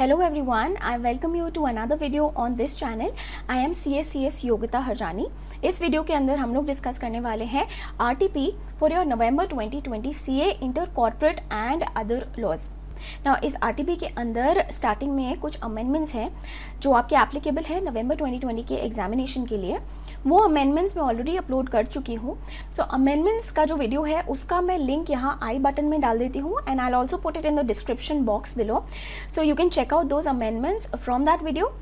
Hello everyone, I welcome you to another video on this channel. I am CS Yogita Harjani. इस video के अंदर हम लोग डिस्कस करने वाले हैं RTP for your November 2020 CA inter corporate and other laws. ना इस RTP के अंदर स्टार्टिंग में कुछ अमेंडमेंट्स हैं जो आपके एप्लीकेबल है नवंबर 2020 के एग्जामिनेशन के लिए। वो अमेंडमेंट्स मैं ऑलरेडी अपलोड कर चुकी हूँ। सो अमेंडमेंट्स का जो वीडियो है उसका मैं लिंक यहाँ आई बटन में डाल देती हूँ and I also put it in the description box below, so you can check out those amendments from that video.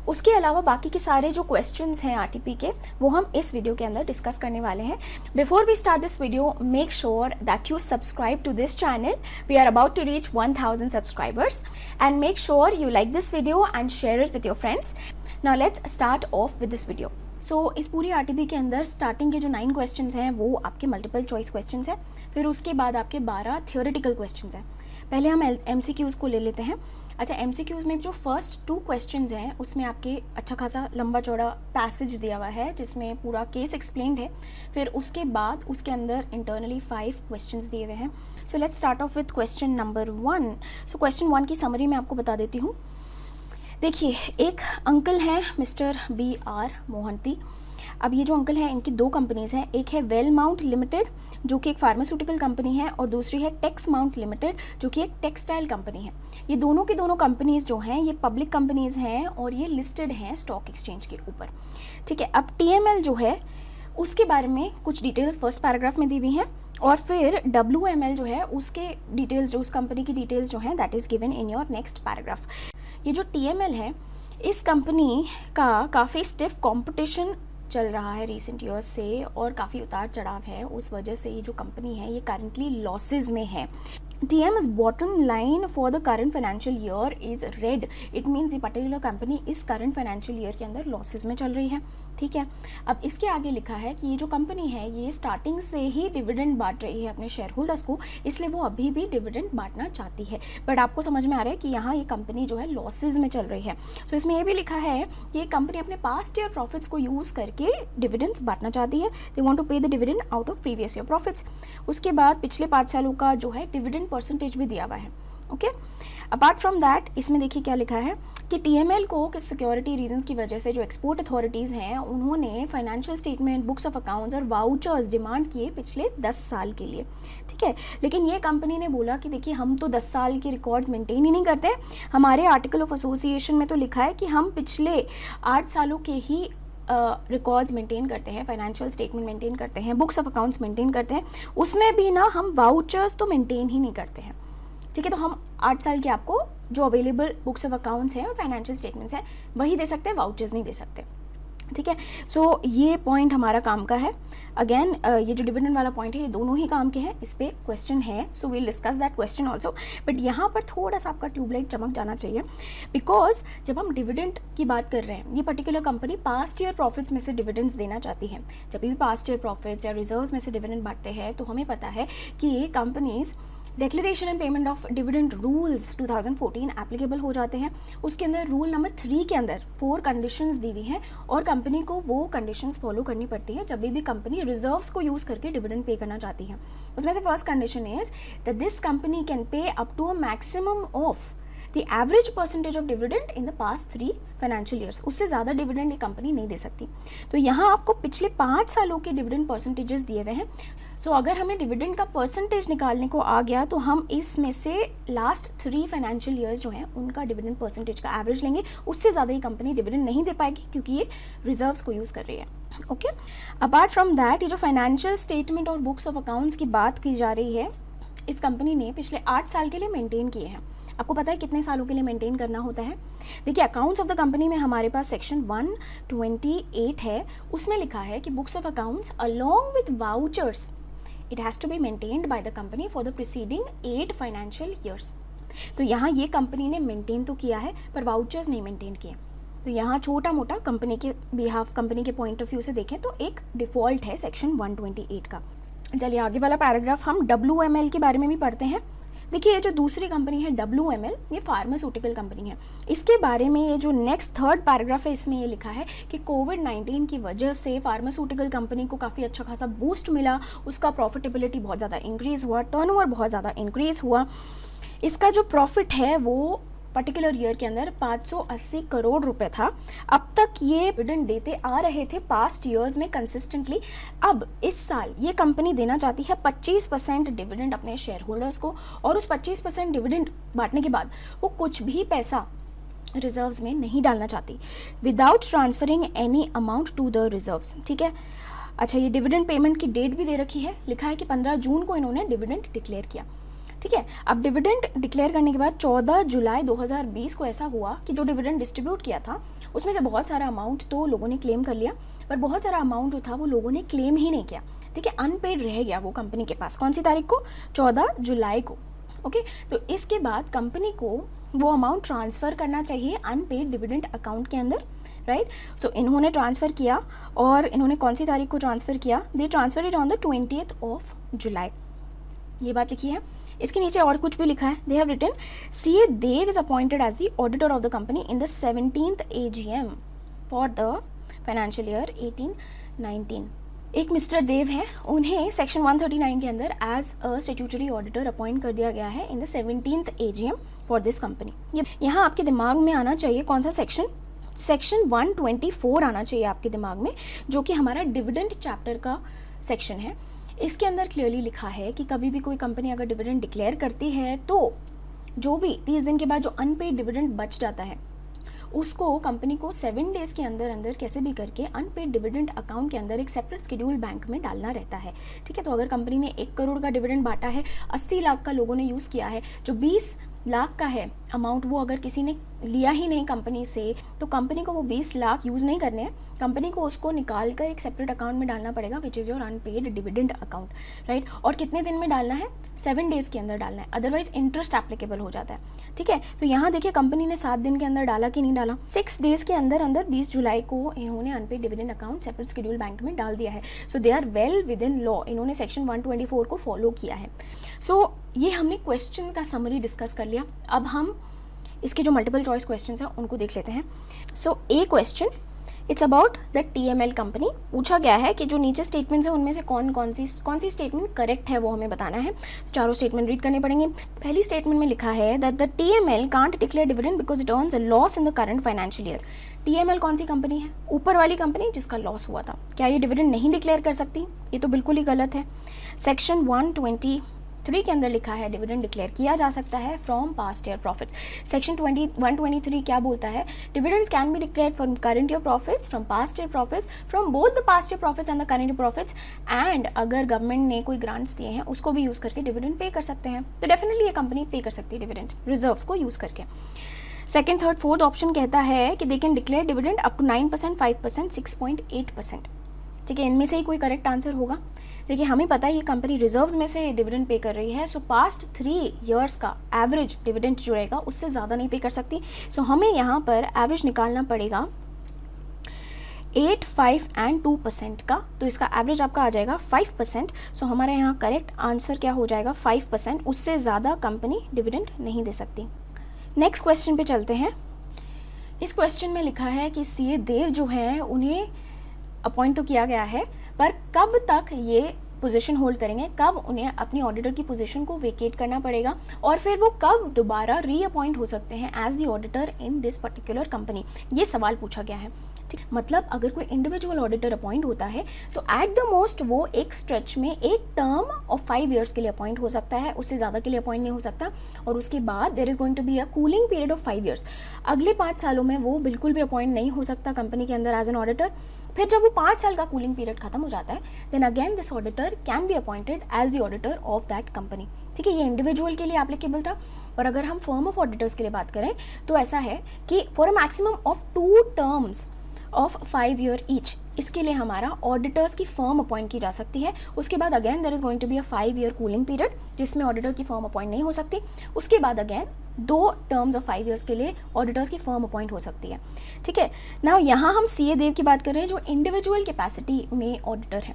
उसके अलावा बाकी के सारे जो क्वेश्चंस हैं RTP के वो हम इस वीडियो के अंदर डिस्कस करने वाले हैं। Before we start this video, make sure that you subscribe to this channel. We are about to reach 1000 subscribers and make sure you like this video and share it with your friends. Now let's start off with this video. So इस पूरी RTP के अंदर starting के जो 9 questions हैं वो आपके multiple choice questions हैं, फिर उसके बाद आपके 12 थियोरेटिकल क्वेश्चंस हैं। पहले हम MCQs को ले लेते हैं। अच्छा, MCQs में जो फर्स्ट 2 क्वेश्चंस हैं उसमें आपके अच्छा खासा लंबा चौड़ा पैसेज दिया हुआ है जिसमें पूरा केस एक्सप्लेन्ड है। फिर उसके बाद उसके अंदर इंटरनली 5 क्वेश्चंस दिए हुए हैं। So let's start of with question number 1। So question 1 की समरी मैं आपको बता देती हूँ। देखिए, एक अंकल हैं मिस्टर BR मोहंती। अब ये जो अंकल हैं इनकी 2 कंपनीज हैं, एक है वेलमाउंट लिमिटेड जो कि एक फार्मास्यूटिकल कंपनी है और दूसरी है टेक्समाउंट लिमिटेड जो कि एक टेक्सटाइल कंपनी है। ये दोनों की दोनों कंपनीज जो हैं ये पब्लिक कंपनीज हैं और ये लिस्टेड हैं स्टॉक एक्सचेंज के ऊपर। ठीक है, अब TML जो है उसके बारे में कुछ डिटेल्स फर्स्ट पैराग्राफ में दी हुई हैं और फिर WML जो है उसके डिटेल्स, जो उस कंपनी की डिटेल्स जो हैं that is given in your next paragraph. ये जो TML है इस कंपनी का काफ़ी स्टिफ कंपटीशन चल रहा है रिसेंट ईयर्स से और काफ़ी उतार चढ़ाव है। उस वजह से ये जो कंपनी है ये करंटली लॉसेज में है। TM's bottom line for the current financial year is red. It means ये पर्टिकुलर कंपनी इस करंट फाइनेंशियल ईयर के अंदर लॉसेज में चल रही है। ठीक है, अब इसके आगे लिखा है कि ये जो कंपनी है ये स्टार्टिंग से ही डिविडेंड बांट रही है अपने शेयर होल्डर्स को, इसलिए वो अभी भी डिविडेंड बांटना चाहती है। बट आपको समझ में आ रहा है कि यहाँ ये कंपनी जो है लॉसेज में चल रही है। सो इसमें ये भी लिखा है कि ये कंपनी अपने पास्ट ईयर प्रॉफिट्स को यूज़ करके डिविडेंड्स बांटना चाहती है। They want to pay the dividend out of previous year profits. उसके बाद पिछले 5 सालों का जो है डिविडेंड परसेंटेज भी दिया हुआ है। ओके, अपार्ट फ्रॉम दैट इसमें देखिए क्या लिखा है कि TML को किस सिक्योरिटी रीजंस की वजह से जो एक्सपोर्ट अथॉरिटीज़ हैं उन्होंने financial statement, books of accounts और वाउचर्स डिमांड किए पिछले 10 साल के लिए। ठीक है, लेकिन ये कंपनी ने बोला कि देखिए हम तो 10 साल के रिकॉर्ड्स मेंटेन ही नहीं करते। हमारे आर्टिकल ऑफ एसोसिएशन में तो लिखा है कि हम पिछले 8 सालों के ही रिकॉर्ड्स मेंटेन करते हैं, फाइनेंशियल स्टेटमेंट मेंटेन करते हैं, बुक्स ऑफ अकाउंट्स मेंटेन करते हैं। उसमें भी ना हम वाउचर्स तो मेंटेन ही नहीं करते हैं। ठीक है, तो हम 8 साल के आपको जो अवेलेबल बुक्स ऑफ अकाउंट्स हैं और फाइनेंशियल स्टेटमेंट्स हैं वही दे सकते हैं, वाउचर्स नहीं दे सकते। ठीक है, सो ये पॉइंट हमारा काम का है। अगेन ये जो डिविडेंड वाला पॉइंट है ये दोनों ही काम के हैं, इस पर क्वेश्चन है। So we'll discuss that question also. But यहाँ पर थोड़ा सा आपका ट्यूबलाइट चमक जाना चाहिए बिकॉज जब हम डिविडेंड की बात कर रहे हैं ये particular company past year profits में से डिविडेंड्स देना चाहती है। जब भी पास्ट ईयर प्रॉफिट्स या रिजर्व्स में से डिविडेंड बांटते हैं तो हमें पता है कि ये companies declaration and payment of dividend rules 2014 applicable हो जाते हैं। उसके अंदर रूल नंबर 3 के अंदर 4 कंडीशंस दी हुई हैं और कंपनी को वो कंडीशंस फॉलो करनी पड़ती है जब भी कंपनी रिजर्व्स को यूज़ करके डिविडेंड पे करना चाहती है। उसमें से first condition is that this company can pay up to a maximum of the average percentage of dividend in the past 3 financial years. उससे ज़्यादा डिविडेंड ये कंपनी नहीं दे सकती। तो यहाँ आपको पिछले 5 सालों के डिविडेंड परसेंटेजेस दिए हुए हैं। सो अगर हमें डिविडेंड का परसेंटेज निकालने को आ गया तो हम इसमें से लास्ट 3 फाइनेंशियल ईयर्स जो हैं उनका डिविडेंड परसेंटेज का एवरेज लेंगे। उससे ज़्यादा ये कंपनी डिविडेंड नहीं दे पाएगी क्योंकि ये रिजर्व्स को यूज़ कर रही है। ओके, अपार्ट फ्रॉम दैट ये जो फाइनेंशियल स्टेटमेंट और बुक्स ऑफ अकाउंट्स की बात की जा रही है इस कंपनी ने पिछले 8 साल के लिए मेंटेन किए हैं। आपको पता है कितने सालों के लिए मेंटेन करना होता है? देखिए, अकाउंट्स ऑफ द कंपनी में हमारे पास सेक्शन 128 है। उसमें लिखा है कि books of accounts along with vouchers it has to be maintained by the company for the preceding 8 financial years। तो यहाँ ये कंपनी ने मेंटेन तो किया है पर वाउचर्स नहीं मेंटेन किए। तो यहाँ छोटा मोटा कंपनी के बिहाफ, कंपनी के पॉइंट ऑफ व्यू से देखें तो एक डिफ़ॉल्ट है सेक्शन 128 का। चलिए आगे वाला पैराग्राफ हम WML के बारे में भी पढ़ते हैं। देखिए, ये जो दूसरी कंपनी है WML ये फार्मास्यूटिकल कंपनी है। इसके बारे में ये जो नेक्स्ट 3rd पैराग्राफ है इसमें ये लिखा है कि कोविड-19 की वजह से फार्मास्यूटिकल कंपनी को काफ़ी अच्छा खासा बूस्ट मिला, उसका प्रॉफिटेबिलिटी बहुत ज़्यादा इंक्रीज़ हुआ, टर्नओवर बहुत ज़्यादा इंक्रीज़ हुआ। इसका जो प्रॉफिट है वो पर्टिकुलर ईयर के अंदर 580 करोड़ रुपए था। अब तक ये डिविडेंड देते आ रहे थे पास्ट ईयर्स में कंसिस्टेंटली। अब इस साल ये कंपनी देना चाहती है 25% डिविडेंड अपने शेयर होल्डर्स को, और उस 25% डिविडेंड बांटने के बाद वो कुछ भी पैसा रिजर्व्स में नहीं डालना चाहती, without transferring any amount to the reserves. ठीक है, अच्छा ये डिविडेंड पेमेंट की डेट भी दे रखी है, लिखा है कि 15 जून को इन्होंने डिविडेंड डिक्लेयर किया। ठीक है, अब डिविडेंड डिक्लेयर करने के बाद 14 जुलाई 2020 को ऐसा हुआ कि जो डिविडेंड डिस्ट्रीब्यूट किया था उसमें से बहुत सारा अमाउंट तो लोगों ने क्लेम कर लिया, पर बहुत सारा अमाउंट जो था वो लोगों ने क्लेम ही नहीं किया। ठीक है, अनपेड रह गया वो कंपनी के पास। कौन सी तारीख को? 14 जुलाई को। ओके, तो इसके बाद कंपनी को वो अमाउंट ट्रांसफ़र करना चाहिए अनपेड डिविडेंड अकाउंट के अंदर, राइट। सो इन्होंने ट्रांसफ़र किया, और इन्होंने कौन सी तारीख को ट्रांसफ़र किया? They transfer it on the 20th of July. ये बात लिखी है। इसके नीचे और कुछ भी लिखा है। They have written CA Dev is appointed as the auditor of the company in the 17th AGM for the financial year 18-19। एक मिस्टर देव हैं, उन्हें सेक्शन 139 के अंदर as a statutory auditor appoint कर दिया गया है in the 17th AGM for this company. ये यहाँ आपके दिमाग में आना चाहिए कौन सा सेक्शन? सेक्शन 124 आना चाहिए आपके दिमाग में, जो कि हमारा डिविडेंड चैप्टर का सेक्शन है। इसके अंदर क्लियरली लिखा है कि कभी भी कोई कंपनी अगर डिविडेंड डिक्लेयर करती है तो जो भी 30 दिन के बाद जो अनपेड डिविडेंड बच जाता है उसको कंपनी को 7 डेज़ के अंदर अंदर कैसे भी करके अनपेड डिविडेंड अकाउंट के अंदर एक सेपरेट शेड्यूल बैंक में डालना रहता है। ठीक है, तो अगर कंपनी ने 1 करोड़ का डिविडेंड बांटा है, 80 लाख का लोगों ने यूज़ किया है, जो 20 लाख का है अमाउंट वो अगर किसी ने लिया ही नहीं कंपनी से, तो कंपनी को वो 20 लाख यूज़ नहीं करने हैं, कंपनी को उसको निकाल कर एक सेपरेट अकाउंट में डालना पड़ेगा, which is your unpaid dividend account, right. और कितने दिन में डालना है? 7 डेज़ के अंदर डालना है, अदरवाइज इंटरेस्ट एप्लीकेबल हो जाता है। ठीक है, तो यहाँ देखिए कंपनी ने 7 दिन के अंदर डाला कि नहीं डाला? 6 डेज़ के अंदर अंदर 20 जुलाई को इन्होंने unpaid dividend account separate schedule bank में डाल दिया है। So they are well with in law, इन्होंने सेक्शन 124 को फॉलो किया है। सो ये हमने क्वेश्चन का समरी डिस्कस कर लिया। अब हम इसके जो मल्टीपल चॉइस क्वेश्चंस हैं उनको देख लेते हैं। So a question, it's about the TML company. पूछा गया है कि जो नीचे स्टेटमेंट्स हैं उनमें से कौन सी स्टेटमेंट करेक्ट है वो हमें बताना है। चारों स्टेटमेंट रीड करने पड़ेंगे। पहली स्टेटमेंट में लिखा है that the TML can't declare dividend because it earns a loss in the current financial year. TML कौन सी कंपनी है? ऊपर वाली कंपनी जिसका लॉस हुआ था। क्या ये डिविडेंड नहीं डिक्लेयर कर सकती? ये तो बिल्कुल ही गलत है। सेक्शन 123 के अंदर लिखा है डिविडेंड डिक्लेयर किया जा सकता है from past year profits. Section 123 क्या बोलता है? Dividends can be declared from current year profits, from past year profits, from both the past year profits and the current year profits, and अगर government ने कोई ग्रांट्स दिए हैं उसको भी यूज़ करके डिविडेंड पे कर सकते हैं। तो डेफिनेटली ये कंपनी पे कर सकती है डिविडेंड रिजर्व्स को यूज़ करके। सेकंड, थर्ड, फोर्थ ऑप्शन कहता है कि they can declare dividend up to 9%, 5%, 6.8%। ठीक है, इनमें से ही कोई करेक्ट आंसर होगा। देखिए हमें पता है ये कंपनी रिजर्व्स में से डिविडेंड पे कर रही है, सो पास्ट 3 ईयर्स का एवरेज डिविडेंड जो रहेगा उससे ज़्यादा नहीं पे कर सकती। सो हमें यहाँ पर एवरेज निकालना पड़ेगा 8, 5 एंड 2% का, तो इसका एवरेज आपका आ जाएगा 5%। सो हमारे यहाँ करेक्ट आंसर क्या हो जाएगा? 5%। उससे ज़्यादा कंपनी डिविडेंड नहीं दे सकती। नेक्स्ट क्वेश्चन पे चलते हैं। इस क्वेश्चन में लिखा है कि CA देव जो हैं उन्हें अपॉइंट तो किया गया है, पर कब तक ये पोजीशन होल्ड करेंगे, कब उन्हें अपनी ऑडिटर की पोजीशन को वेकेट करना पड़ेगा, और फिर वो कब दोबारा रीअपॉइंट हो सकते हैं as the auditor in this particular company. ये सवाल पूछा गया है। ठीक, मतलब अगर कोई इंडिविजुअल ऑडिटर अपॉइंट होता है तो एट द मोस्ट वो एक स्ट्रेच में एक टर्म ऑफ 5 ईयर्स के लिए अपॉइंट हो सकता है, उससे ज़्यादा के लिए अपॉइंट नहीं हो सकता। और उसके बाद there is going to be a cooling period of 5 years. अगले 5 सालों में वो बिल्कुल भी अपॉइंट नहीं हो सकता कंपनी के अंदर एज एन ऑडिटर। फिर जब वो 5 साल का कूलिंग पीरियड खत्म हो जाता है, then again this auditor can be appointed as the auditor of that company. ठीक है, ये इंडिविजुअल के लिए एप्लीकेबल था। और अगर हम फर्म ऑफ ऑडिटर्स के लिए बात करें तो ऐसा है कि for a maximum of 2 terms of 5 year each, इसके लिए हमारा ऑडिटर्स की फर्म अपॉइंट की जा सकती है। उसके बाद again there is going to be a 5 year cooling period जिसमें ऑडिटर की फर्म अपॉइंट नहीं हो सकती। उसके बाद अगेन 2 टर्म्स ऑफ 5 ईयर्स के लिए ऑडिटर्स की फर्म अपॉइंट हो सकती है। ठीक है, नाउ यहाँ हम CA देव की बात कर रहे हैं जो इंडिविजुअल कैपेसिटी में ऑडिटर है,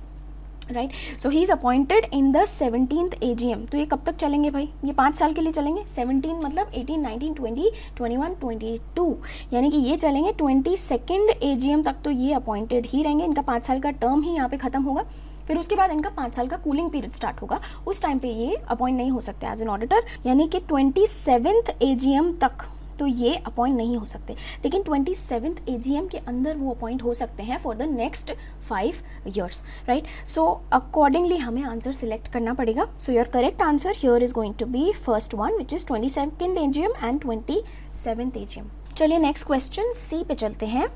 right. So he is appointed in the 17th AGM। तो ये कब तक चलेंगे भाई? ये 5 साल के लिए चलेंगे। 17 मतलब 18, 19, 20, 21, 22, यानी कि ये चलेंगे 22nd AGM तक। तो ये अपॉइंटेड ही रहेंगे, इनका 5 साल का टर्म ही यहाँ पे खत्म होगा। फिर उसके बाद इनका 5 साल का कूलिंग पीरियड स्टार्ट होगा। उस टाइम पे ये अपॉइंट नहीं हो सकते एज एन ऑडिटर, यानी कि 27th AGM तक तो ये अपॉइंट नहीं हो सकते, लेकिन 27th AGM के अंदर वो अपॉइंट हो सकते हैं for the next 5 years, right. So accordingly हमें आंसर सिलेक्ट करना पड़ेगा. So your correct answer here is going to be first one, which is 22nd AGM and 27th AGM. चलिए नेक्स्ट क्वेश्चन सी पे चलते हैं.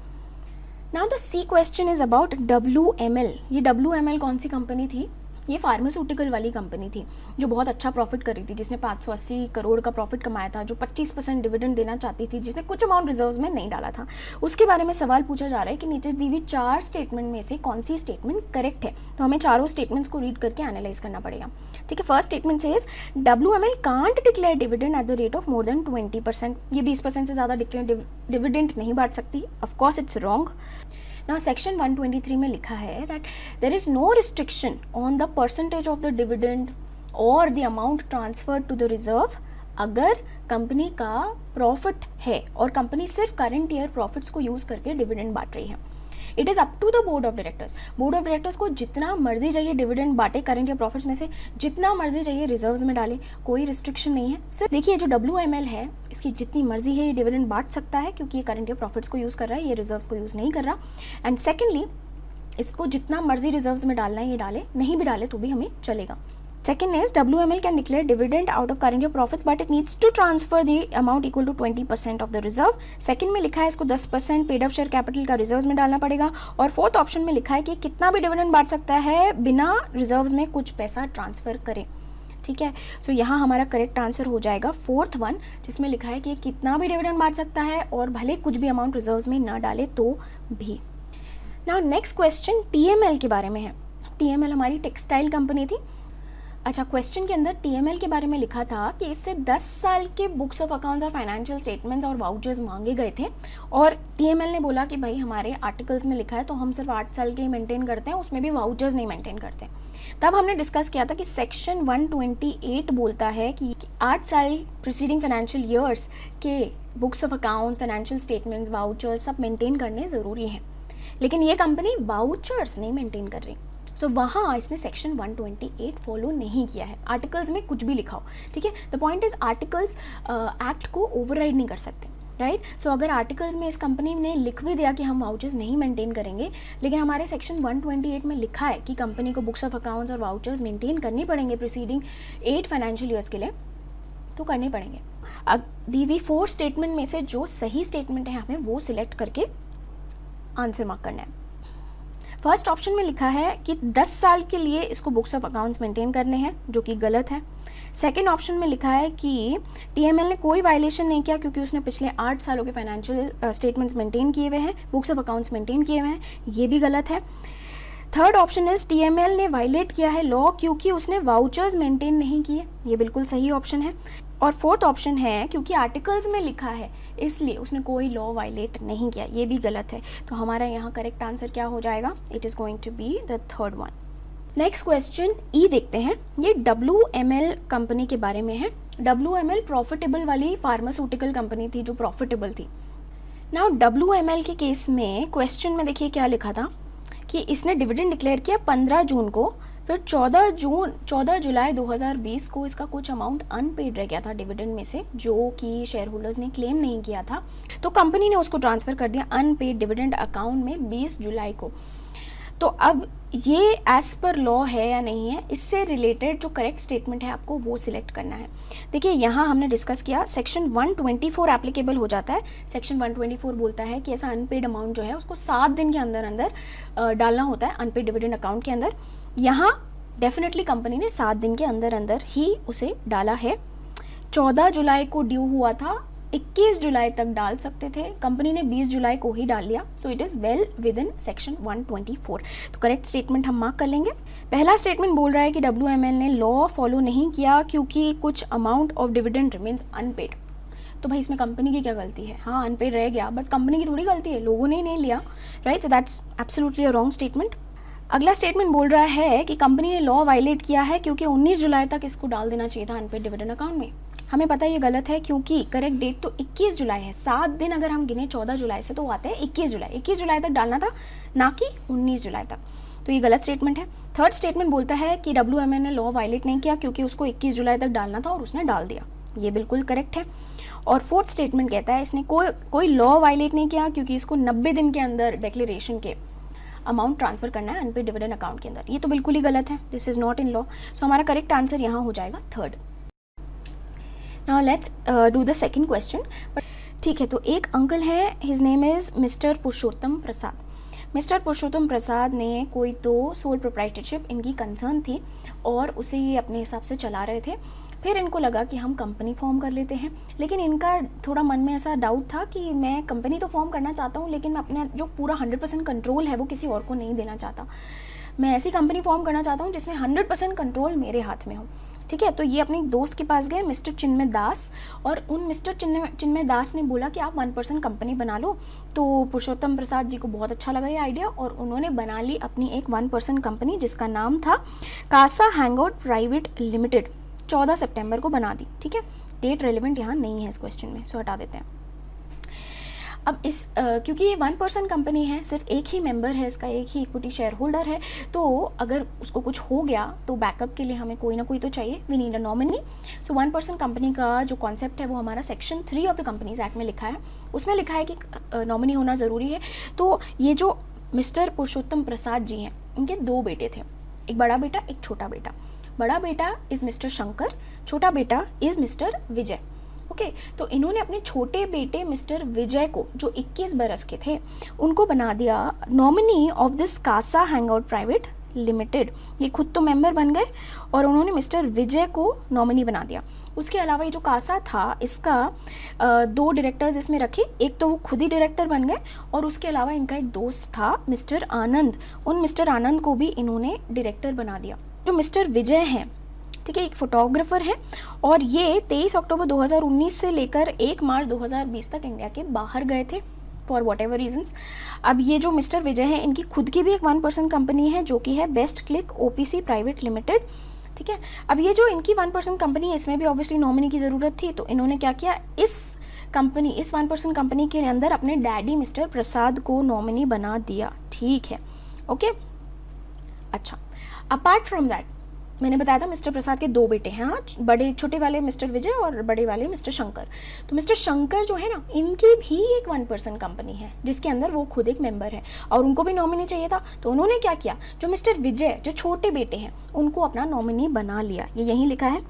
Now the C question is about WML. ये WML कौन सी company थी? ये फार्मास्यूटिकल वाली company थी जो बहुत अच्छा प्रॉफिट कर रही थी, जिसने 580 करोड़ का प्रॉफिट कमाया था, जो 25% डिविडेंड देना चाहती थी, जिसने कुछ अमाउंट रिजर्व्स में नहीं डाला था. उसके बारे में सवाल पूछा जा रहा है कि नीचे दी हुई 4 स्टेटमेंट में से कौन सी स्टेटमेंट करेक्ट है. तो हमें चारों स्टेटमेंट्स को रीड करके एनालाइज करना पड़ेगा. ठीक है. First statement says WML can't declare dividend at the rate of more than 20%. ये 20% से ज़्यादा डिविडेंड नहीं बांट सकती. Of course it's wrong. Now section 123 में लिखा है that there is no restriction on the percentage of the dividend or the amount transferred to the reserve अगर कंपनी का प्रॉफिट है और कंपनी सिर्फ करंट ईयर प्रॉफिट्स को यूज़ करके डिविडेंड बांट रही है. It is up to the board of directors. Board of directors को जितना मर्जी चाहिए डिविडेंड बांटे, करंट ईयर प्रॉफिट्स में से जितना मर्जी चाहिए रिजर्व्स में डाले, कोई रिस्ट्रिक्शन नहीं है. सिर्फ देखिए जो WML है इसकी जितनी मर्जी है ये डिविडेंड बांट सकता है क्योंकि ये करंट ईयर प्रॉफिट्स को यूज़ कर रहा है, ये रिजर्व्स को यूज़ नहीं कर रहा. एंड सेकेंडली इसको जितना मर्जी रिजर्व्स में डालना है ये डाले, नहीं भी डाले तो भी हमें चलेगा. Second is WML can declare dividend out of current year profits but it needs to transfer the amount equal to 20% of the reserve. Second में लिखा है इसको 10% पेड अप शेयर कैपिटल का रिजर्व्स में डालना पड़ेगा. और फोर्थ ऑप्शन में लिखा है कि कितना भी डिविडेंड बांट सकता है बिना रिजर्व्स में कुछ पैसा ट्रांसफर करे. ठीक है. सो यहाँ हमारा करेक्ट आंसर हो जाएगा फोर्थ वन, जिसमें लिखा है कि कितना भी डिविडेंड बांट सकता है और भले कुछ भी अमाउंट रिजर्व्स में न डाले तो भी. नाउ नेक्स्ट क्वेश्चन TML के बारे में है. TML हमारी टेक्सटाइल कंपनी थी. अच्छा, क्वेश्चन के अंदर TML के बारे में लिखा था कि इससे 10 साल के बुक्स ऑफ अकाउंट्स और फाइनेंशियल स्टेटमेंट्स और वाउचर्स मांगे गए थे और TML ने बोला कि भाई हमारे आर्टिकल्स में लिखा है तो हम सिर्फ 8 साल के ही मेंटेन करते हैं, उसमें भी वाउचर्स नहीं मेंटेन करते. तब हमने डिस्कस किया था कि सेक्शन 128 बोलता है कि 8 साल प्रीसीडिंग फाइनेंशियल ईयर्स के books of accounts, financial statements, vouchers सब मेंटेन करने ज़रूरी हैं. लेकिन ये कंपनी वाउचर्स नहीं मेंटेन कर रही. सो वहाँ इसने सेक्शन 128 फॉलो नहीं किया है. आर्टिकल्स में कुछ भी लिखा हो, ठीक है. The point is articles act को ओवरराइड नहीं कर सकते, राइट. सो अगर आर्टिकल्स में इस कंपनी ने लिख भी दिया कि हम वाउचर्स नहीं मेंटेन करेंगे, लेकिन हमारे सेक्शन 128 में लिखा है कि कंपनी को बुक्स ऑफ अकाउंट्स और वाउचर्स मेंटेन करनी पड़ेंगे प्रीसीडिंग 8 फाइनेंशियल ईयर्स के लिए, तो करने पड़ेंगे. अब दी हुई 4 स्टेटमेंट में से जो सही स्टेटमेंट है हमें वो सिलेक्ट करके आंसर मार्क करना है. फर्स्ट ऑप्शन में लिखा है कि 10 साल के लिए इसको बुक्स ऑफ अकाउंट्स मेंटेन करने हैं, जो कि गलत है. सेकेंड ऑप्शन में लिखा है कि TML ने कोई वायलेशन नहीं किया क्योंकि उसने पिछले 8 सालों के फाइनेंशियल स्टेटमेंट्स मेंटेन किए हुए हैं, बुक्स ऑफ अकाउंट्स मेंटेन किए हुए हैं, ये भी गलत है. थर्ड ऑप्शन इज TML ने वायलेट किया है लॉ क्योंकि उसने वाउचर्स मेंटेन नहीं किए, ये बिल्कुल सही ऑप्शन है. और फोर्थ ऑप्शन है क्योंकि आर्टिकल्स में लिखा है इसलिए उसने कोई लॉ वायलेट नहीं किया, ये भी गलत है. तो हमारा यहाँ करेक्ट आंसर क्या हो जाएगा? It is going to be the third one. Next question E देखते हैं. ये WML कंपनी के बारे में है. WML प्रॉफिटेबल वाली फार्मास्यूटिकल कंपनी थी जो प्रॉफिटेबल थी. नाउ WML के केस में क्वेश्चन में देखिए क्या लिखा था कि इसने डिविडेंड डिक्लेयर किया 15 जून को, फिर 14 जुलाई 2020 को इसका कुछ अमाउंट अनपेड रह गया था डिविडेंड में से, जो कि शेयर होल्डर्स ने क्लेम नहीं किया था, तो कंपनी ने उसको ट्रांसफ़र कर दिया अनपेड डिविडेंड अकाउंट में 20 जुलाई को. तो अब ये एज पर लॉ है या नहीं है, इससे रिलेटेड जो करेक्ट स्टेटमेंट है आपको वो सिलेक्ट करना है. देखिए यहाँ हमने डिस्कस किया सेक्शन 124 एप्लीकेबल हो जाता है. सेक्शन 124 बोलता है कि ऐसा अनपेड अमाउंट जो है उसको 7 दिन के अंदर डालना होता है अनपेड डिविडेंड अकाउंट के अंदर. यहाँ डेफिनेटली कंपनी ने 7 दिन के अंदर ही उसे डाला है. 14 जुलाई को ड्यू हुआ था, 21 जुलाई तक डाल सकते थे, कंपनी ने 20 जुलाई को ही डाल लिया. So it is well with in section 124. तो करेक्ट स्टेटमेंट हम मार्क कर लेंगे. पहला स्टेटमेंट बोल रहा है कि WML ने लॉ फॉलो नहीं किया क्योंकि कुछ amount of dividend remains unpaid. तो भाई इसमें कंपनी की क्या गलती है? हाँ अनपेड रह गया बट कंपनी की थोड़ी गलती है, लोगों ने ही नहीं लिया, right. So that's absolutely a wrong statement. अगला स्टेटमेंट बोल रहा है कि कंपनी ने लॉ वायलेट किया है क्योंकि 19 जुलाई तक इसको डाल देना चाहिए था अनपेड डिविडेंड अकाउंट में. हमें पता है ये गलत है क्योंकि करेक्ट डेट तो 21 जुलाई है. 7 दिन अगर हम गिने 14 जुलाई से तो आते हैं 21 जुलाई. 21 जुलाई तक डालना था ना कि 19 जुलाई तक. तो ये गलत स्टेटमेंट है. थर्ड स्टेटमेंट बोलता है कि WML ने लॉ वायलेट नहीं किया क्योंकि उसको 21 जुलाई तक डालना था और उसने डाल दिया. ये बिल्कुल करेक्ट है. और फोर्थ स्टेटमेंट कहता है इसने कोई लॉ वायलेट नहीं किया, क्योंकि इसको 90 दिन के अंदर डिक्लेरेशन के अमाउंट ट्रांसफर करना है अनपेड डिविडेंड अकाउंट के अंदर। ये तो बिल्कुल ही गलत है, this is not in law. So हमारा करेक्ट आंसर यहाँ हो जाएगा third. Now let's do the second question. ठीक है, तो एक अंकल है, his name is mister Purushottam Prasad. Mister Purushottam Prasad ने कोई तो सोल प्रोप्राइटरशिप इनकी कंसर्न थी और उसे ये अपने हिसाब से चला रहे थे। फिर इनको लगा कि हम कंपनी फॉर्म कर लेते हैं, लेकिन इनका थोड़ा मन में ऐसा डाउट था कि मैं कंपनी तो फॉर्म करना चाहता हूँ, लेकिन मैं अपने जो पूरा 100% कंट्रोल है वो किसी और को नहीं देना चाहता। मैं ऐसी कंपनी फॉर्म करना चाहता हूँ जिसमें 100% कंट्रोल मेरे हाथ में हो। ठीक है, तो ये अपने दोस्त के पास गए, मिस्टर चिन्मय दास, और उन मिस्टर चिन्मय दास ने बोला कि आप 1% कंपनी बना लो। तो पुरुषोत्तम प्रसाद जी को बहुत अच्छा लगा ये आइडिया और उन्होंने बना ली अपनी एक 1% कंपनी जिसका नाम था कासा हैंगआउट प्राइवेट लिमिटेड। 14 सितंबर को बना दी। ठीक है, डेट रेलिवेंट यहाँ नहीं है इस क्वेश्चन में, सो हटा देते हैं। अब इस क्योंकि ये 1% कंपनी है, सिर्फ एक ही मेंबर है इसका, एक ही इक्विटी शेयर होल्डर है, तो अगर उसको कुछ हो गया तो बैकअप के लिए हमें कोई ना कोई तो चाहिए, we need a nominee. So 1% company का जो कॉन्सेप्ट है वो हमारा section 3 of the companies act में लिखा है, उसमें लिखा है कि नॉमिनी होना ज़रूरी है। तो ये जो मिस्टर पुरुषोत्तम प्रसाद जी हैं, इनके 2 बेटे थे, एक बड़ा बेटा एक छोटा बेटा। बड़ा बेटा इज़ मिस्टर शंकर, छोटा बेटा इज़ मिस्टर विजय। ओके, तो इन्होंने अपने छोटे बेटे मिस्टर विजय को, जो 21 बरस के थे, उनको बना दिया nominee of this Casa Hangout Private Limited. ये खुद तो मेंबर बन गए और उन्होंने मिस्टर विजय को नॉमिनी बना दिया। उसके अलावा ये जो कासा था इसका 2 डायरेक्टर्स इसमें रखे, एक तो वो खुद ही डायरेक्टर बन गए और उसके अलावा इनका एक दोस्त था मिस्टर आनंद, उन मिस्टर आनंद को भी इन्होंने डायरेक्टर बना दिया। जो मिस्टर विजय हैं, ठीक है, एक फोटोग्राफर है और ये 23 अक्टूबर 2019 से लेकर 1 मार्च 2020 तक इंडिया के बाहर गए थे फॉर वॉट एवर रीजन्स। अब ये जो मिस्टर विजय हैं, इनकी खुद की भी एक 1% कंपनी है जो कि है best click OPC private limited. ठीक है, अब ये जो इनकी 1% कंपनी है, इसमें भी ऑब्वियसली नॉमिनी की ज़रूरत थी, तो इन्होंने क्या किया, इस 1% कंपनी के अंदर अपने डैडी मिस्टर प्रसाद को नॉमिनी बना दिया। ठीक है, ओके। अच्छा, अपार्ट फ्रॉम दैट मैंने बताया था मिस्टर प्रसाद के 2 बेटे हैं, हाँ, बड़े छोटे वाले मिस्टर विजय और बड़े वाले मिस्टर शंकर। तो मिस्टर शंकर जो है ना, इनकी भी एक 1% कंपनी है जिसके अंदर वो खुद एक मेंबर है और उनको भी नॉमिनी चाहिए था। तो उन्होंने क्या किया, जो मिस्टर विजय जो छोटे बेटे हैं उनको अपना नॉमिनी बना लिया। ये यहीं लिखा है,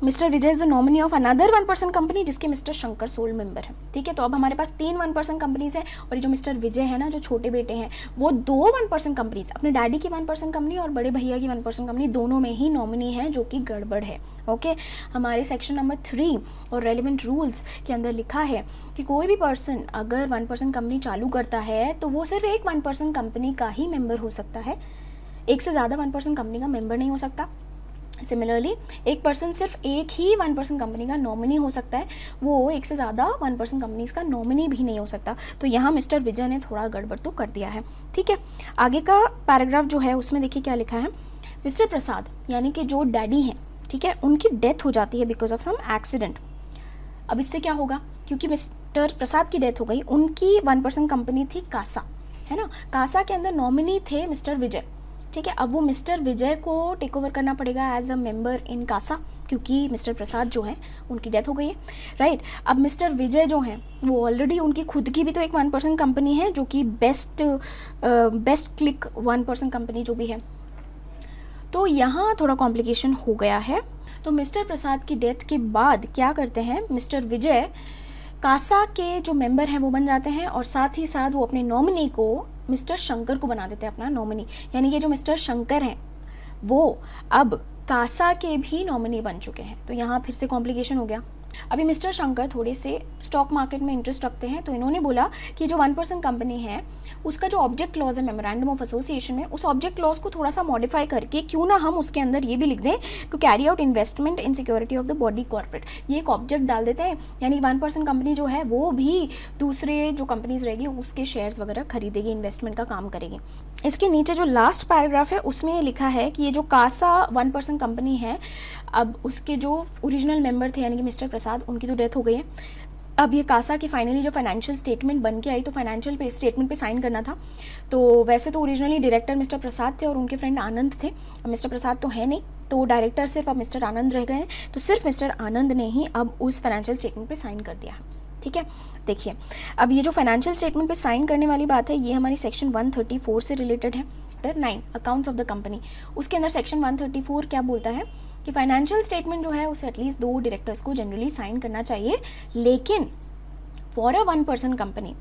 mister Vijay is the nominee of another 1% company जिसके मिस्टर शंकर सोल मेंबर है। ठीक है, तो अब हमारे पास 3 1% कंपनीज हैं और ये जो मिस्टर विजय है ना, जो छोटे बेटे हैं, वो 2 1% कंपनीज, अपने डैडी की 1% कंपनी और बड़े भैया की 1% कंपनी, दोनों में ही नॉमिनी है, जो कि गड़बड़ है। ओके, हमारे सेक्शन नंबर 3 और रेलिवेंट रूल्स के अंदर लिखा है कि कोई भी पर्सन अगर 1% कंपनी चालू करता है तो वो सिर्फ एक 1% कंपनी का ही मेंबर हो सकता है, एक से ज़्यादा 1% कंपनी का मेंबर नहीं हो सकता। सिमिलरली एक पर्सन सिर्फ एक ही 1% कंपनी का नॉमिनी हो सकता है, वो एक से ज़्यादा 1% कंपनीज का नॉमिनी भी नहीं हो सकता। तो यहाँ मिस्टर विजय ने थोड़ा गड़बड़ तो कर दिया है। ठीक है, आगे का पैराग्राफ जो है उसमें देखिए क्या लिखा है, मिस्टर प्रसाद यानी कि जो डैडी हैं, ठीक है, उनकी डेथ हो जाती है बिकॉज ऑफ सम एक्सीडेंट। अब इससे क्या होगा, क्योंकि मिस्टर प्रसाद की डेथ हो गई, उनकी 1% कंपनी थी कासा, है ना, कासा के अंदर नॉमिनी थे मिस्टर विजय। ठीक है, अब वो मिस्टर विजय को टेक ओवर करना पड़ेगा as a member in Casa, क्योंकि मिस्टर प्रसाद जो हैं उनकी डेथ हो गई है, राइट। अब मिस्टर विजय जो हैं वो ऑलरेडी उनकी खुद की भी तो एक 1% कंपनी है जो कि बेस्ट क्लिक 1% कंपनी जो भी है। तो यहाँ थोड़ा कॉम्प्लिकेशन हो गया है। तो मिस्टर प्रसाद की डेथ के बाद क्या करते हैं, मिस्टर विजय कासा के जो मेंबर हैं वो बन जाते हैं और साथ ही साथ वो अपने नॉमिनी को मिस्टर शंकर को बना देते हैं अपना नॉमिनी, यानी कि जो मिस्टर शंकर हैं वो अब कासा के भी नॉमिनी बन चुके हैं। तो यहाँ फिर से कॉम्प्लिकेशन हो गया। अभी मिस्टर शंकर थोड़े से स्टॉक मार्केट में इंटरेस्ट रखते हैं, तो इन्होंने बोला कि जो 1% कंपनी है उसका जो ऑब्जेक्ट क्लॉज है मेमोरेंडम ऑफ एसोसिएशन में, उस ऑब्जेक्ट क्लॉज को थोड़ा सा मॉडिफाई करके क्यों ना हम उसके अंदर ये भी लिख दें, to carry out investment in security of the body corporate. ये एक ऑब्जेक्ट डाल देते हैं, यानी 1% कंपनी जो है वो भी दूसरे जो कंपनीज रहेगी उसके शेयर्स वगैरह खरीदेगी, इन्वेस्टमेंट का काम करेगी। इसके नीचे जो लास्ट पैराग्राफ है उसमें ये लिखा है कि ये जो कासा 1% कंपनी है, अब उसके जो ओरिजिनल मेंबर थे यानी कि मिस्टर प्रसाद, उनकी तो डेथ हो गई है। अब ये कासा की फाइनली जो फाइनेंशियल स्टेटमेंट बन के आई, तो फाइनेंशियल स्टेटमेंट पे साइन करना था। तो वैसे तो ओरिजिनली डायरेक्टर मिस्टर प्रसाद थे और उनके फ्रेंड आनंद थे। अब मिस्टर प्रसाद तो है नहीं, तो डायरेक्टर सिर्फ अब मिस्टर आनंद रह गए हैं, तो सिर्फ मिस्टर आनंद ने ही अब उस फाइनेंशियल स्टेटमेंट पे साइन कर दिया है। ठीक है, देखिए अब ये जो फाइनेंशियल स्टेटमेंट पे साइन करने वाली बात है, ये हमारी सेक्शन 134 से रिलेटेड है। 9 अकाउंट्स ऑफ द कंपनी, उसके अंदर सेक्शन 134 क्या बोलता है कि फाइनेंशियल स्टेटमेंट जो है उसे एटलीस्ट 2 डायरेक्टर्स को जनरली साइन करना चाहिए, लेकिन फॉर अ 1 पर्सन कंपनी,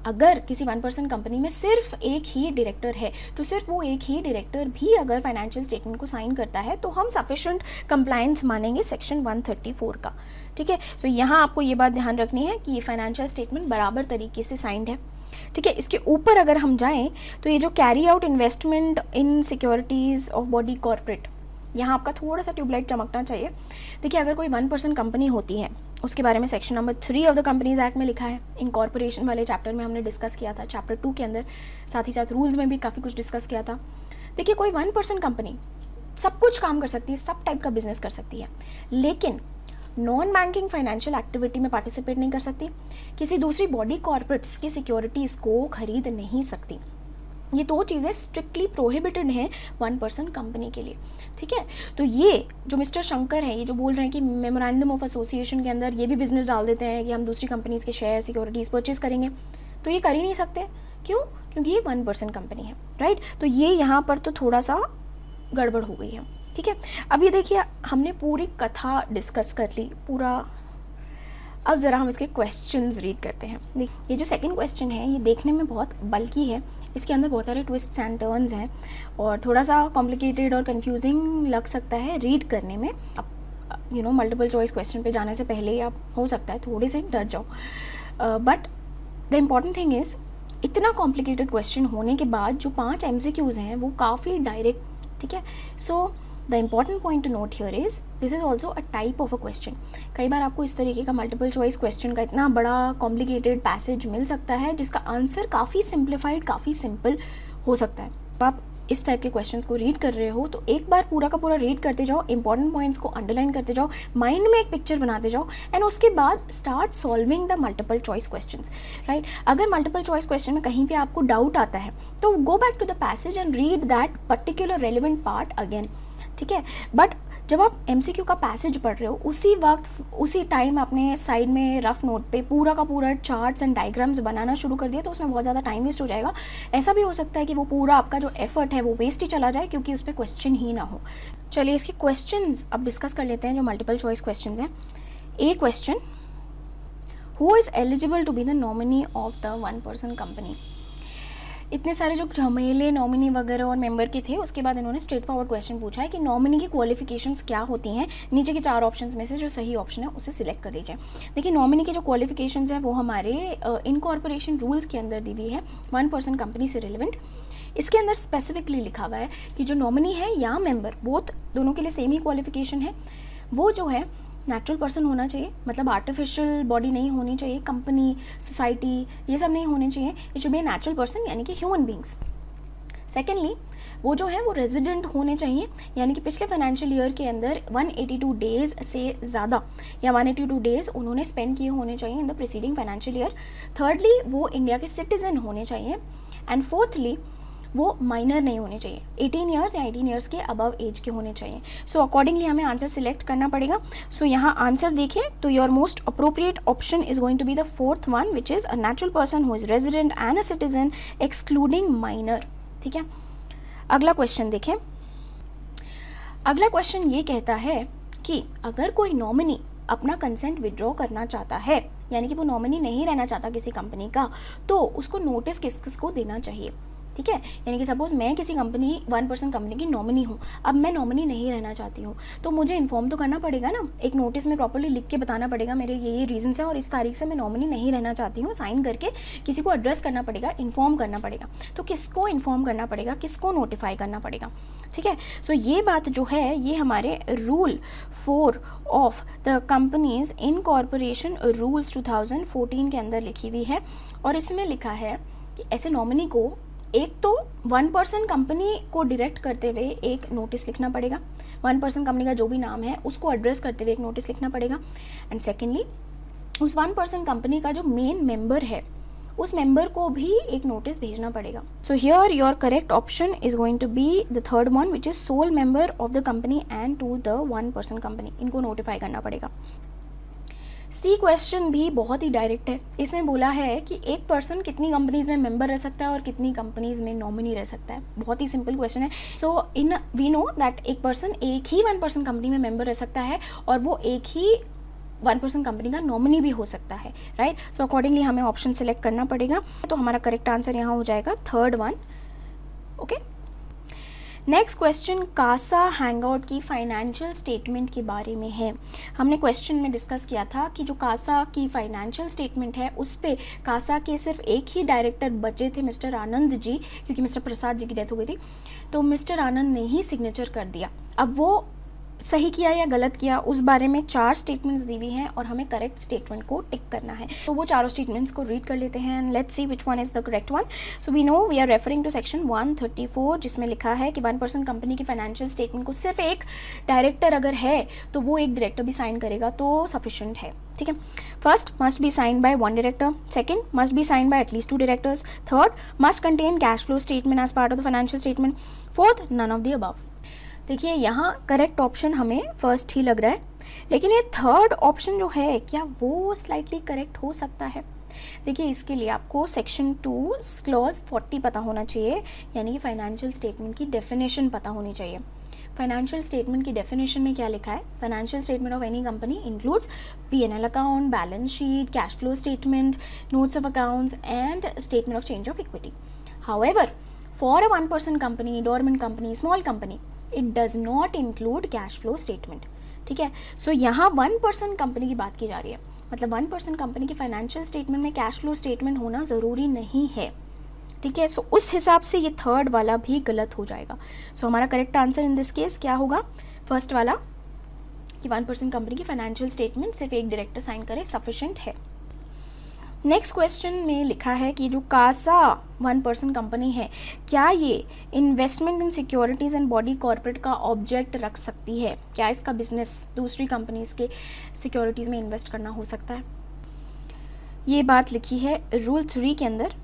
अगर किसी 1 पर्सन कंपनी में सिर्फ एक ही डायरेक्टर है, तो सिर्फ वो एक ही डायरेक्टर भी अगर फाइनेंशियल स्टेटमेंट को साइन करता है तो हम सफिशिएंट कंप्लायंस मानेंगे सेक्शन 134 का। ठीक है, तो यहाँ आपको ये बात ध्यान रखनी है कि ये फाइनेंशियल स्टेटमेंट बराबर तरीके से साइंड है। ठीक है, इसके ऊपर अगर हम जाएं तो ये जो carry out investment in securities of body corporate, यहाँ आपका थोड़ा सा ट्यूबलाइट चमकना चाहिए। देखिए अगर कोई 1 पर्सन कंपनी होती है, उसके बारे में section number 3 of the companies act में लिखा है। इनकॉर्पोरेशन वाले चैप्टर में हमने डिस्कस किया था, चैप्टर 2 के अंदर, साथ ही साथ रूल्स में भी काफ़ी कुछ डिस्कस किया था। देखिए कोई 1 पर्सन कंपनी सब कुछ काम कर सकती है, सब टाइप का बिजनेस कर सकती है, लेकिन नॉन बैंकिंग फाइनेंशियल एक्टिविटी में पार्टिसिपेट नहीं कर सकती, किसी दूसरी बॉडी कॉर्पोरेट्स की सिक्योरिटीज़ को खरीद नहीं सकती। ये 2 चीज़ें स्ट्रिक्टली प्रोहिबिटेड हैं 1 पर्सन कंपनी के लिए। ठीक है, तो ये जो मिस्टर शंकर हैं, ये जो बोल रहे हैं कि मेमोरेंडम ऑफ एसोसिएशन के अंदर ये भी बिजनेस डाल देते हैं कि हम दूसरी कंपनीज के शेयर सिक्योरिटीज़ परचेज करेंगे, तो ये कर ही नहीं सकते। क्यों? क्योंकि ये 1 पर्सन कंपनी है, राइट। तो ये यहाँ पर तो थोड़ा सा गड़बड़ हो गई है। ठीक है, अब ये देखिए हमने पूरी कथा डिस्कस कर ली पूरा। अब ज़रा हम इसके क्वेश्चंस रीड करते हैं। देखिए ये जो सेकंड क्वेश्चन है ये देखने में बहुत बल्कि है, इसके अंदर बहुत सारे ट्विस्ट्स एंड टर्न्स हैं और थोड़ा सा कॉम्प्लिकेटेड और कंफ्यूजिंग लग सकता है रीड करने में। अब मल्टीपल चॉइस क्वेश्चन पे जाने से पहले ही आप हो सकता है थोड़े से डर जाओ, but the important thing is इतना कॉम्प्लिकेटेड क्वेश्चन होने के बाद जो 5 MCQs हैं वो काफ़ी डायरेक्ट। ठीक है, so the important point two note here is this is also a type of a question. कई बार आपको इस तरीके का मल्टीपल चॉइस क्वेश्चन का इतना बड़ा कॉम्प्लिकेटेड पैसेज मिल सकता है जिसका आंसर काफ़ी सिंप्लीफाइड, काफ़ी सिंपल हो सकता है। तो आप इस टाइप के क्वेश्चंस को रीड कर रहे हो तो एक बार पूरा का पूरा रीड करते जाओ, इंपॉर्टेंट पॉइंट्स को अंडरलाइन करते जाओ, माइंड में एक पिक्चर बनाते जाओ एंड उसके बाद start solving the multiple choice questions, right. अगर मल्टीपल चॉइस क्वेश्चन में कहीं पे आपको डाउट आता है तो go back to the passage and read that particular relevant part again. ठीक है, बट जब आप MCQ का पैसेज पढ़ रहे हो उसी वक्त उसी टाइम आपने साइड में रफ नोट पे पूरा का पूरा चार्ट्स एंड डायग्राम्स बनाना शुरू कर दिया तो उसमें बहुत ज़्यादा टाइम वेस्ट हो जाएगा। ऐसा भी हो सकता है कि वो पूरा आपका जो एफर्ट है वो वेस्ट ही चला जाए क्योंकि उस पर क्वेश्चन ही ना हो। चलिए इसके क्वेश्चंस अब डिस्कस कर लेते हैं जो मल्टीपल चॉइस क्वेश्चन हैं। A question, who is eligible to be the nominee of the 1 person company. इतने सारे जो झमेले नॉमिनी वगैरह और मेंबर के थे उसके बाद इन्होंने स्ट्रेट फॉरवर्ड क्वेश्चन पूछा है कि नॉमिनी की क्वालिफिकेशंस क्या होती हैं। नीचे के 4 ऑप्शंस में से जो सही ऑप्शन है उसे सिलेक्ट कर दीजिए। देखिए नॉमिनी की जो क्वालिफिकेशंस हैं वो हमारे इनकॉर्पोरेशन रूल्स के अंदर दी हुई है 1 पर्सन कंपनी से रिलेवेंट। इसके अंदर स्पेसिफिकली लिखा हुआ है कि जो नॉमिनी है या मेंबर बोथ दोनों के लिए सेम ही क्वालिफिकेशन है, वो जो है नेचुरल पर्सन होना चाहिए, मतलब आर्टिफिशियल बॉडी नहीं होनी चाहिए, कंपनी सोसाइटी ये सब नहीं होने चाहिए। It should B a natural person यानी कि ह्यूमन बींग्स। सेकेंडली वो जो है वो रेजिडेंट होने चाहिए, यानी कि पिछले फाइनेंशियल ईयर के अंदर 182 डेज से ज़्यादा या 182 डेज उन्होंने स्पेंड किए होने चाहिए in the preceding financial year. Thirdly वो इंडिया के सिटीजन होने चाहिए एंड फोर्थली वो माइनर नहीं होने चाहिए, 18 ईयर्स या 18 ईयर्स के अबव एज के होने चाहिए। सो अकॉर्डिंगली हमें आंसर सिलेक्ट करना पड़ेगा। सो यहाँ आंसर देखें तो your most appropriate option is going to be the 4th one which is a natural person who is resident and a citizen excluding minor. ठीक है, अगला क्वेश्चन देखें। अगला क्वेश्चन ये कहता है कि अगर कोई नॉमिनी अपना कंसेंट विड्रॉ करना चाहता है, यानी कि वो नॉमिनी नहीं रहना चाहता किसी कंपनी का, तो उसको नोटिस किस किस को देना चाहिए। ठीक है, यानी कि सपोज मैं किसी कंपनी 1 पर्सन कंपनी की नॉमिनी हूँ, अब मैं नॉमिनी नहीं रहना चाहती हूँ तो मुझे इन्फॉर्म तो करना पड़ेगा ना, एक नोटिस में प्रॉपर्ली लिख के बताना पड़ेगा मेरे ये रीजंस हैं और इस तारीख से मैं नॉमिनी नहीं रहना चाहती हूँ, साइन करके किसी को एड्रेस करना पड़ेगा, इन्फॉर्म करना पड़ेगा। तो किसको इन्फॉर्म करना पड़ेगा, किसको नोटिफाई करना पड़ेगा। ठीक है, सो ये बात जो है ये हमारे rule 4 of the companies incorporation rules 2014 के अंदर लिखी हुई है और इसमें लिखा है कि ऐसे नॉमिनी को एक तो 1 पर्सन कंपनी को डायरेक्ट करते हुए एक नोटिस लिखना पड़ेगा, 1 पर्सन कंपनी का जो भी नाम है उसको एड्रेस करते हुए एक नोटिस लिखना पड़ेगा। एंड सेकेंडली उस 1 पर्सन कंपनी का जो मेन मेंबर है उस मेंबर को भी एक नोटिस भेजना पड़ेगा. So here your correct option is going to be the third one, which is sole member of the company and to the one person company. इनको नोटिफाई करना पड़ेगा. सी क्वेश्चन भी बहुत ही डायरेक्ट है. इसमें बोला है कि एक पर्सन कितनी कंपनीज में मेंबर रह सकता है और कितनी कंपनीज में नॉमिनी रह सकता है. बहुत ही सिंपल क्वेश्चन है. So in we know that एक पर्सन एक ही वन पर्सन कंपनी में मेंबर रह सकता है और वो एक ही वन पर्सन कंपनी का नॉमिनी भी हो सकता है, राइट. सो अकॉर्डिंगली हमें ऑप्शन सेलेक्ट करना पड़ेगा. तो हमारा करेक्ट आंसर यहाँ हो जाएगा third one. Okay. Next question Casa Hangout की फाइनेंशियल स्टेटमेंट के बारे में है. हमने क्वेश्चन में डिस्कस किया था कि जो कासा की फाइनेंशियल स्टेटमेंट है उस पे कासा के सिर्फ एक ही डायरेक्टर बचे थे, मिस्टर आनंद जी, क्योंकि मिस्टर प्रसाद जी की डेथ हो गई थी. तो मिस्टर आनंद ने ही सिग्नेचर कर दिया. अब वो सही किया या गलत किया उस बारे में 4 स्टेटमेंट्स दी हुई हैं और हमें करेक्ट स्टेटमेंट को टिक करना है. तो वो चारों स्टेटमेंट्स को रीड कर लेते हैं and let's see which one is the correct one. So we know we are referring to section 134 जिसमें लिखा है कि वन पर्सन कंपनी की फाइनेंशियल स्टेटमेंट को सिर्फ एक डायरेक्टर अगर है तो वो एक डायरेक्टर भी साइन करेगा तो सफिशिएंट है. ठीक है. First must be sign by one director. Second must be sign by at least 2 directors. Third must contain cash flow statement as part of the financial statement. Fourth none of the above. देखिए यहाँ correct option हमें first ही लग रहा है, लेकिन ये third option जो है क्या वो स्लाइटली करेक्ट हो सकता है. देखिए इसके लिए आपको सेक्शन 2 क्लॉज 40 पता होना चाहिए, यानी कि फाइनेंशियल स्टेटमेंट की डेफिनेशन पता होनी चाहिए. फाइनेंशियल स्टेटमेंट की डेफिनेशन में क्या लिखा है? Financial statement of any company includes P&L account, balance sheet, cash flow statement, notes of accounts and statement of change of equity. However for a one person company, dormant company, small company, it does not include cash flow statement. ठीक है. सो यहाँ one person company की बात की जा रही है, मतलब वन पर्सन कंपनी की फाइनेंशियल स्टेटमेंट में कैश फ्लो स्टेटमेंट होना ज़रूरी नहीं है. ठीक है. सो उस हिसाब से ये थर्ड वाला भी गलत हो जाएगा. सो हमारा correct answer in this case क्या होगा? फर्स्ट वाला कि वन पर्सन कंपनी की फाइनेंशियल स्टेटमेंट सिर्फ एक डायरेक्टर साइन करे सफिशिएंट है. नेक्स्ट क्वेश्चन में लिखा है कि जो कासा वन पर्सन कंपनी है क्या ये investment in securities and body corporate का ऑब्जेक्ट रख सकती है? क्या इसका बिजनेस दूसरी कंपनीज के सिक्योरिटीज़ में इन्वेस्ट करना हो सकता है? ये बात लिखी है रूल 3 के अंदर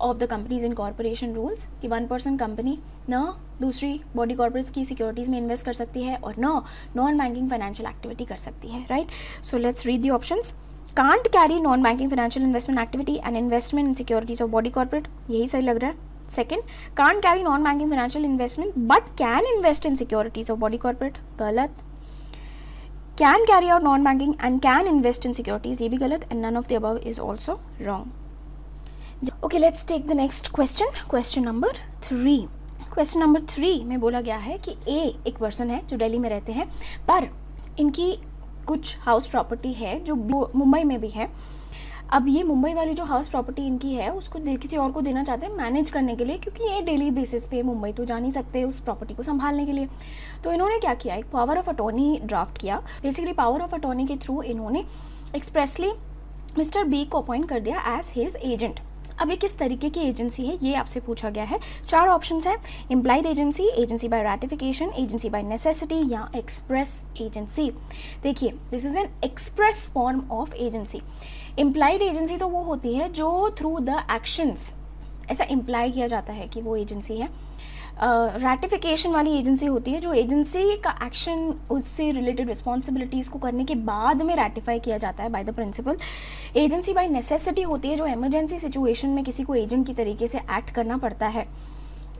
of the companies in corporation rules कि वन पर्सन कंपनी न दूसरी बॉडी कॉर्पोरेट्स की सिक्योरिटीज़ में इन्वेस्ट कर सकती है और न नॉन बैंकिंग फाइनेंशियल एक्टिविटी कर सकती है, right. So let's read the options. Can't carry non-banking financial investment activity and investment in securities of body corporate. यही सही लग रहा है. Second, can't carry non-banking financial investment but can invest in securities of body corporate. गलत. Can carry out non-banking and can invest in securities. ये भी गलत and none of the above is also wrong. Okay, let's take the next question. Question number 3. Question number 3 में बोला गया है कि A एक पर्सन है जो दिल्ली में रहते हैं पर इनकी कुछ हाउस प्रॉपर्टी है जो मुंबई में भी है. अब ये मुंबई वाली जो हाउस प्रॉपर्टी इनकी है उसको किसी और को देना चाहते हैं मैनेज करने के लिए, क्योंकि ये डेली बेसिस पे मुंबई तो जा नहीं सकते उस प्रॉपर्टी को संभालने के लिए. तो इन्होंने क्या किया, एक पावर ऑफ अटॉर्नी ड्राफ्ट किया. बेसिकली पावर ऑफ अटॉर्नी के थ्रू इन्होंने एक्सप्रेसली मिस्टर बी को अपॉइंट कर दिया एज हिज एजेंट. अब ये किस तरीके की एजेंसी है ये आपसे पूछा गया है. 4 ऑप्शंस हैं. Implied agency, agency by ratification, agency by necessity या एक्सप्रेस एजेंसी. देखिए this is an express form of agency. Implied agency तो वो होती है जो थ्रू द एक्शंस ऐसा इम्प्लाई किया जाता है कि वो एजेंसी है. रैटिफिकेशन वाली एजेंसी होती है जो एजेंसी का एक्शन उससे रिलेटेड रिस्पॉन्सिबिलिटीज़ को करने के बाद में रैटिफाई किया जाता है by the principal. Agency by necessity होती है जो इमरजेंसी सिचुएशन में किसी को एजेंट की तरीके से एक्ट करना पड़ता है,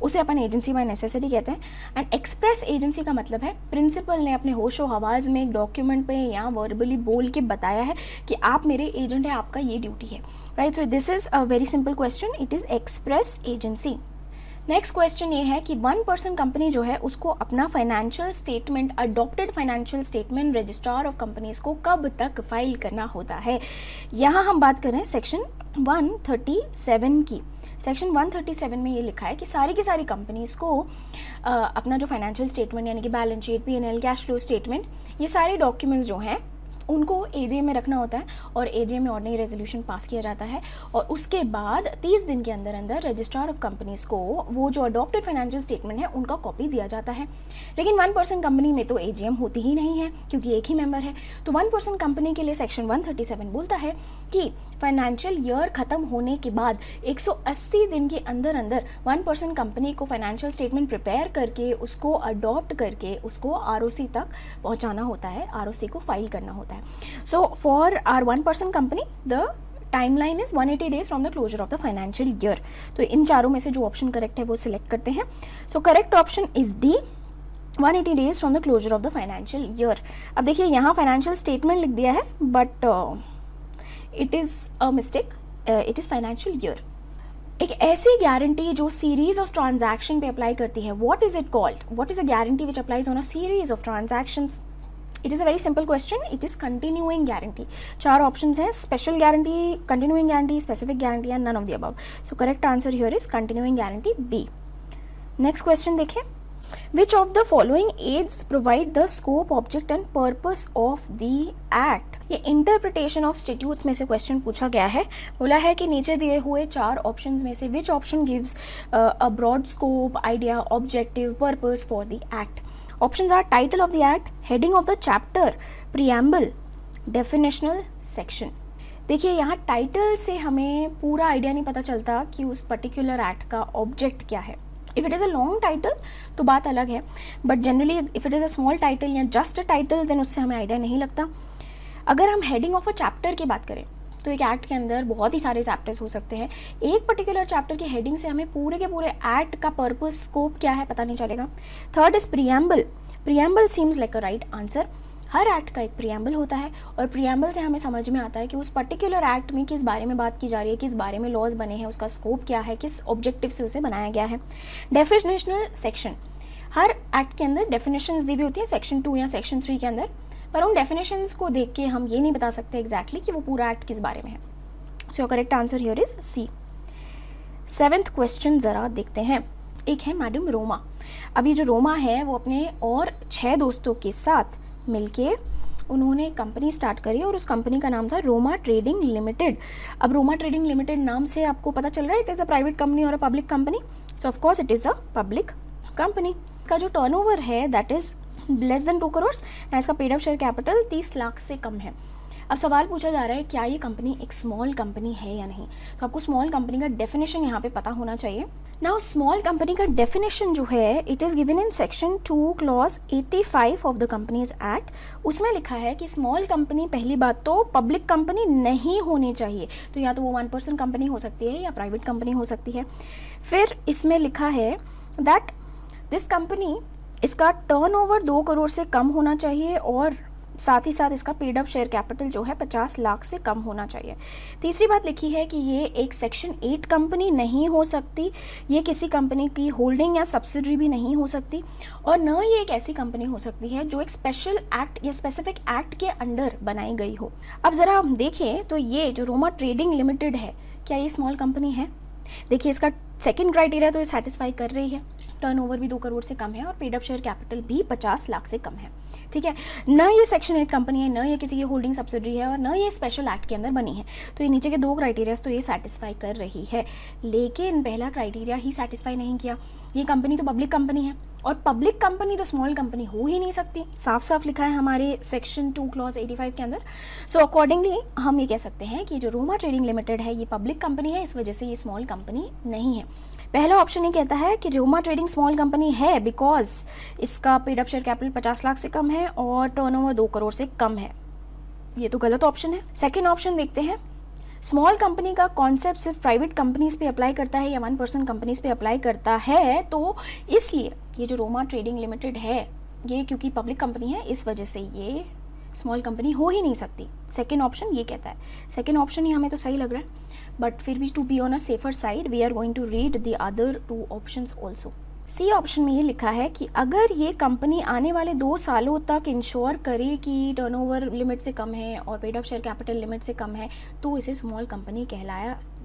उसे अपन एजेंसी बाय नेसेसिटी कहते हैं. एंड एक्सप्रेस एजेंसी का मतलब है प्रिंसिपल ने अपने होशो हवास में एक डॉक्यूमेंट पे या वर्बली बोल के बताया है कि आप मेरे एजेंट हैं, आपका ये ड्यूटी है, right. So this is a very simple question, it is express agency. Next question ये है कि वन पर्सन कंपनी जो है उसको अपना financial statement, adopted financial statement registrar of companies को कब तक फाइल करना होता है. यहाँ हम बात कर रहे हैं सेक्शन 137 की. सेक्शन 137 में ये लिखा है कि सारी की सारी कंपनीज को अपना जो फाइनेंशियल स्टेटमेंट यानी कि balance sheet, P&L, cash flow statement, ये सारे डॉक्यूमेंट्स जो हैं उनको एजीएम में रखना होता है और एजीएम में ऑर्डिनरी रेजोल्यूशन पास किया जाता है और उसके बाद 30 दिन के अंदर अंदर रजिस्ट्रार ऑफ कंपनीज को वो जो अडॉप्टेड फाइनेंशियल स्टेटमेंट है उनका कॉपी दिया जाता है. लेकिन वन पर्सन कंपनी में तो एजीएम होती ही नहीं है क्योंकि एक ही मेंबर है. तो वन पर्सन कंपनी के लिए सेक्शन 137 बोलता है कि फाइनेंशियल ईयर ख़त्म होने के बाद 180 दिन के अंदर अंदर 1% कंपनी को फाइनेंशियल स्टेटमेंट प्रिपेयर करके उसको अडॉप्ट करके उसको आरओसी तक पहुंचाना होता है, आरओसी को फाइल करना होता है। So for our 1% company the timeline is 180 days from the closure of the financial year. तो इन चारों में से जो ऑप्शन करेक्ट है वो सिलेक्ट करते हैं। So correct option is D, 180 days from the closure of the financial year. अब देखिए यहाँ फाइनेंशियल स्टेटमेंट लिख दिया है but it is a mistake, it is financial year. एक ऐसी गारंटी जो सीरीज ऑफ ट्रांजैक्शन पे अप्लाई करती है, what is it called? What is a guarantee which applies on a series of transactions? It is a very simple question, it is continuing guarantee. चार options हैं, special guarantee, continuing guarantee, specific guarantee and none of the above. So correct answer here is continuing guarantee B. Next question देखें, Which of the following aids provide the scope, object and purpose of the act? ये interpretation of statutes में से question पूछा गया है। बोला है कि नीचे दिए हुए चार ऑप्शंस में से which option gives a broad scope, idea, objective, purpose for the act? Options are title of the act, heading of the chapter, preamble, definitional section. देखिए यहाँ टाइटल से हमें पूरा आइडिया नहीं पता चलता कि उस पर्टिकुलर एक्ट का ऑब्जेक्ट क्या है। If it is a long title तो बात अलग है, but generally if it is a small title या जस्ट अ टाइटल देन उससे हमें आइडिया नहीं लगता। अगर हम हेडिंग ऑफ अ चैप्टर की बात करें तो एक एक्ट के अंदर बहुत ही सारे चैप्टर्स हो सकते हैं। एक पर्टिकुलर चैप्टर की हेडिंग से हमें पूरे के पूरे एक्ट का पर्पस, स्कोप क्या है पता नहीं चलेगा। Third is preamble. Preamble seems like a right answer. Her act का एक प्रीएम्बल होता है और प्रीएम्बल से हमें समझ में आता है कि उस पर्टिकुलर एक्ट में किस बारे में बात की जा रही है, किस बारे में लॉज बने हैं, उसका स्कोप क्या है, किस ऑब्जेक्टिव से उसे बनाया गया है। डेफिनेशनल सेक्शन, हर एक्ट के अंदर डेफिनेशंस दी हुई होती है सेक्शन 2 या सेक्शन 3 के अंदर, पर उन डेफिनेशंस को देख के हम ये नहीं बता सकते एग्जैक्टली कि वो पूरा एक्ट किस बारे में है। So correct answer here is C. 7th question ज़रा देखते हैं। एक है मैडम रोमा। अभी जो रोमा है वो अपने और 6 दोस्तों के साथ मिलके उन्होंने कंपनी स्टार्ट करी और उस कंपनी का नाम था रोमा ट्रेडिंग लिमिटेड। अब रोमा ट्रेडिंग लिमिटेड नाम से आपको पता चल रहा है it is a private company और a public company. So of course it is a public company. का जो टर्नओवर है that is less than 2 crore and इसका paid up share capital 30 lakh से कम है। अब सवाल पूछा जा रहा है क्या ये कंपनी एक स्मॉल कंपनी है या नहीं। तो आपको स्मॉल कंपनी का डेफिनेशन यहाँ पे पता होना चाहिए। नाउ स्मॉल कंपनी का डेफिनेशन जो है it is given in section 2 clause 85 of the companies act. उसमें लिखा है कि स्मॉल कंपनी पहली बात तो पब्लिक कंपनी नहीं होनी चाहिए, तो या तो वो 1% कंपनी हो सकती है या प्राइवेट कंपनी हो सकती है। फिर इसमें लिखा है दैट दिस कंपनी, इसका टर्नओवर 2 करोड़ से कम होना चाहिए और साथ ही साथ इसका पेड अप शेयर कैपिटल जो है 50 लाख से कम होना चाहिए। तीसरी बात लिखी है कि ये एक सेक्शन 8 कंपनी नहीं हो सकती, ये किसी कंपनी की होल्डिंग या सब्सिडरी भी नहीं हो सकती और न ये एक ऐसी कंपनी हो सकती है जो एक स्पेशल एक्ट या स्पेसिफिक एक्ट के अंडर बनाई गई हो। अब ज़रा हम देखें तो ये जो रोमा ट्रेडिंग लिमिटेड है क्या ये स्मॉल कंपनी है? देखिए इसका सेकंड क्राइटेरिया तो ये सेटिस्फाई कर रही है, टर्नओवर भी 2 करोड़ से कम है और पेड अप शेयर कैपिटल भी 50 लाख से कम है। ठीक है, न ये सेक्शन 8 कंपनी है, न ये किसी की होल्डिंग सब्सिडरी है और न ये स्पेशल एक्ट के अंदर बनी है। तो ये नीचे के 2 क्राइटेरियाज तो ये सेटिस्फाई कर रही है, लेकिन पहला क्राइटेरिया ही सेटिस्फाई नहीं किया। ये कंपनी तो पब्लिक कंपनी है और पब्लिक कंपनी तो स्मॉल कंपनी हो ही नहीं सकती, साफ साफ लिखा है हमारे सेक्शन 2 क्लॉज 85 के अंदर। सो अकॉर्डिंगली हम ये कह सकते हैं कि जो रोमा ट्रेडिंग लिमिटेड है ये पब्लिक कंपनी है, इस वजह से ये स्मॉल कंपनी नहीं है। पहला ऑप्शन ये कहता है कि रोमा ट्रेडिंग स्मॉल कंपनी है बिकॉज इसका paid up share capital 50 lakh से कम है और टर्नओवर 2 करोड़ से कम है। ये तो गलत ऑप्शन है। सेकेंड ऑप्शन देखते हैं, स्मॉल कंपनी का कॉन्सेप्ट सिर्फ प्राइवेट कंपनीज पे अप्लाई करता है या 1% कंपनीज पे अप्लाई करता है, तो इसलिए ये जो रोमा ट्रेडिंग लिमिटेड है ये क्योंकि पब्लिक कंपनी है इस वजह से ये स्मॉल कंपनी हो ही नहीं सकती। सेकेंड ऑप्शन ये कहता है। सेकेंड ऑप्शन ही हमें तो सही लग रहा है, बट फिर भी to be on a safer side we are going to read the other 2 options also. C option में ये लिखा है कि अगर ये कंपनी आने वाले 2 सालों तक इंश्योर करे कि टर्नओवर लिमिट से कम है और paid up share capital limit से कम है तो इसे स्मॉल कंपनी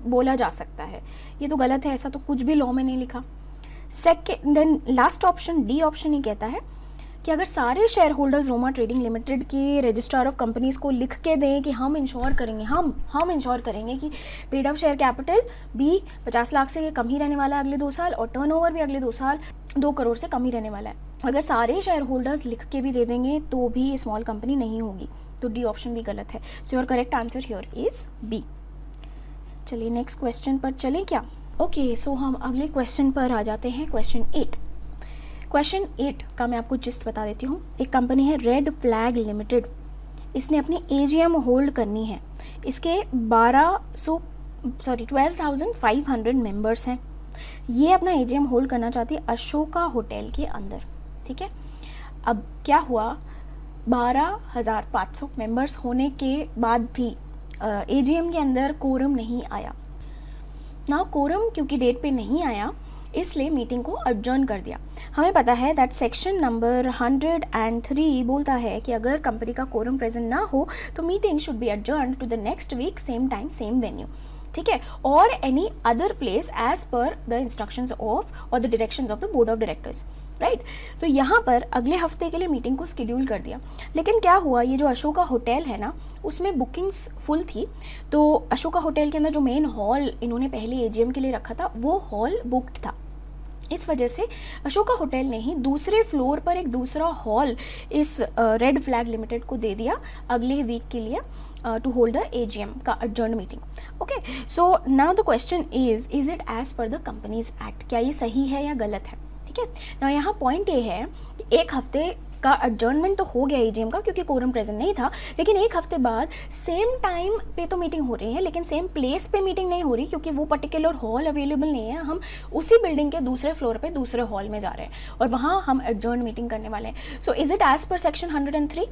बोला जा सकता है। ये तो गलत है, ऐसा तो कुछ भी लॉ में नहीं लिखा। Second then last option D option ही कहता है कि अगर सारे share holders Roma trading limited के रजिस्ट्रार ऑफ कंपनीज को लिख के दें कि हम इंश्योर करेंगे, हम इंश्योर करेंगे कि पेड अप शेयर कैपिटल भी 50 लाख से कम ही रहने वाला है अगले 2 साल और टर्नओवर भी अगले 2 साल 2 करोड़ से कम ही रहने वाला है, अगर सारे शेयर होल्डर्स लिख के भी दे देंगे तो भी स्मॉल कंपनी नहीं होगी, तो डी ऑप्शन भी गलत है। So your correct answer here is B. चलिए नेक्स्ट क्वेश्चन पर चलें क्या? ओके, सो हम अगले क्वेश्चन पर आ जाते हैं, क्वेश्चन 8। क्वेश्चन 8 का मैं आपको जिस्ट बता देती हूँ। एक कंपनी है रेड फ्लैग लिमिटेड, इसने अपनी AGM होल्ड करनी है। इसके 12,500 मेंबर्स हैं। ये अपना AGM होल्ड करना चाहती है अशोका होटल के अंदर, ठीक है। अब क्या हुआ, 12,500 मेंबर्स होने के बाद भी AGM के अंदर कोरम नहीं आया ना। कोरम क्योंकि डेट पे नहीं आया, इसलिए मीटिंग को अडजर्न कर दिया। हमें पता है दैट सेक्शन नंबर 103 बोलता है कि अगर कंपनी का कोरम प्रेजेंट ना हो तो meeting should be adjourn to the next week, same time same venue, ठीक है, और any other place as per the instructions of और the directions of the board of directors, right. तो यहाँ पर अगले हफ्ते के लिए मीटिंग को शेड्यूल कर दिया। लेकिन क्या हुआ, ये जो अशोका होटल है ना, उसमें बुकिंग्स फुल थी। तो अशोका होटल के अंदर जो मेन हॉल इन्होंने पहले AGM के लिए रखा था, वो हॉल बुक्ड था। इस वजह से अशोका होटल ने ही दूसरे फ्लोर पर एक दूसरा हॉल इस रेड फ्लैग लिमिटेड को दे दिया अगले वीक के लिए टू होल्ड द AGM का adjourn meeting. Okay, so now the question is it as per the companies act? क्या ये सही है या गलत है? ठीक है ना। यहाँ पॉइंट ये है कि एक हफ्ते का एडजर्नमेंट तो हो गया AGM का क्योंकि कोरम प्रेजेंट नहीं था, लेकिन एक हफ्ते बाद सेम टाइम पे तो मीटिंग हो रही है, लेकिन सेम प्लेस पे मीटिंग नहीं हो रही क्योंकि वो पर्टिकुलर हॉल अवेलेबल नहीं है। हम उसी बिल्डिंग के दूसरे फ्लोर पे दूसरे हॉल में जा रहे हैं और वहाँ हम एडजर्न मीटिंग करने वाले हैं। So is it as per section 103?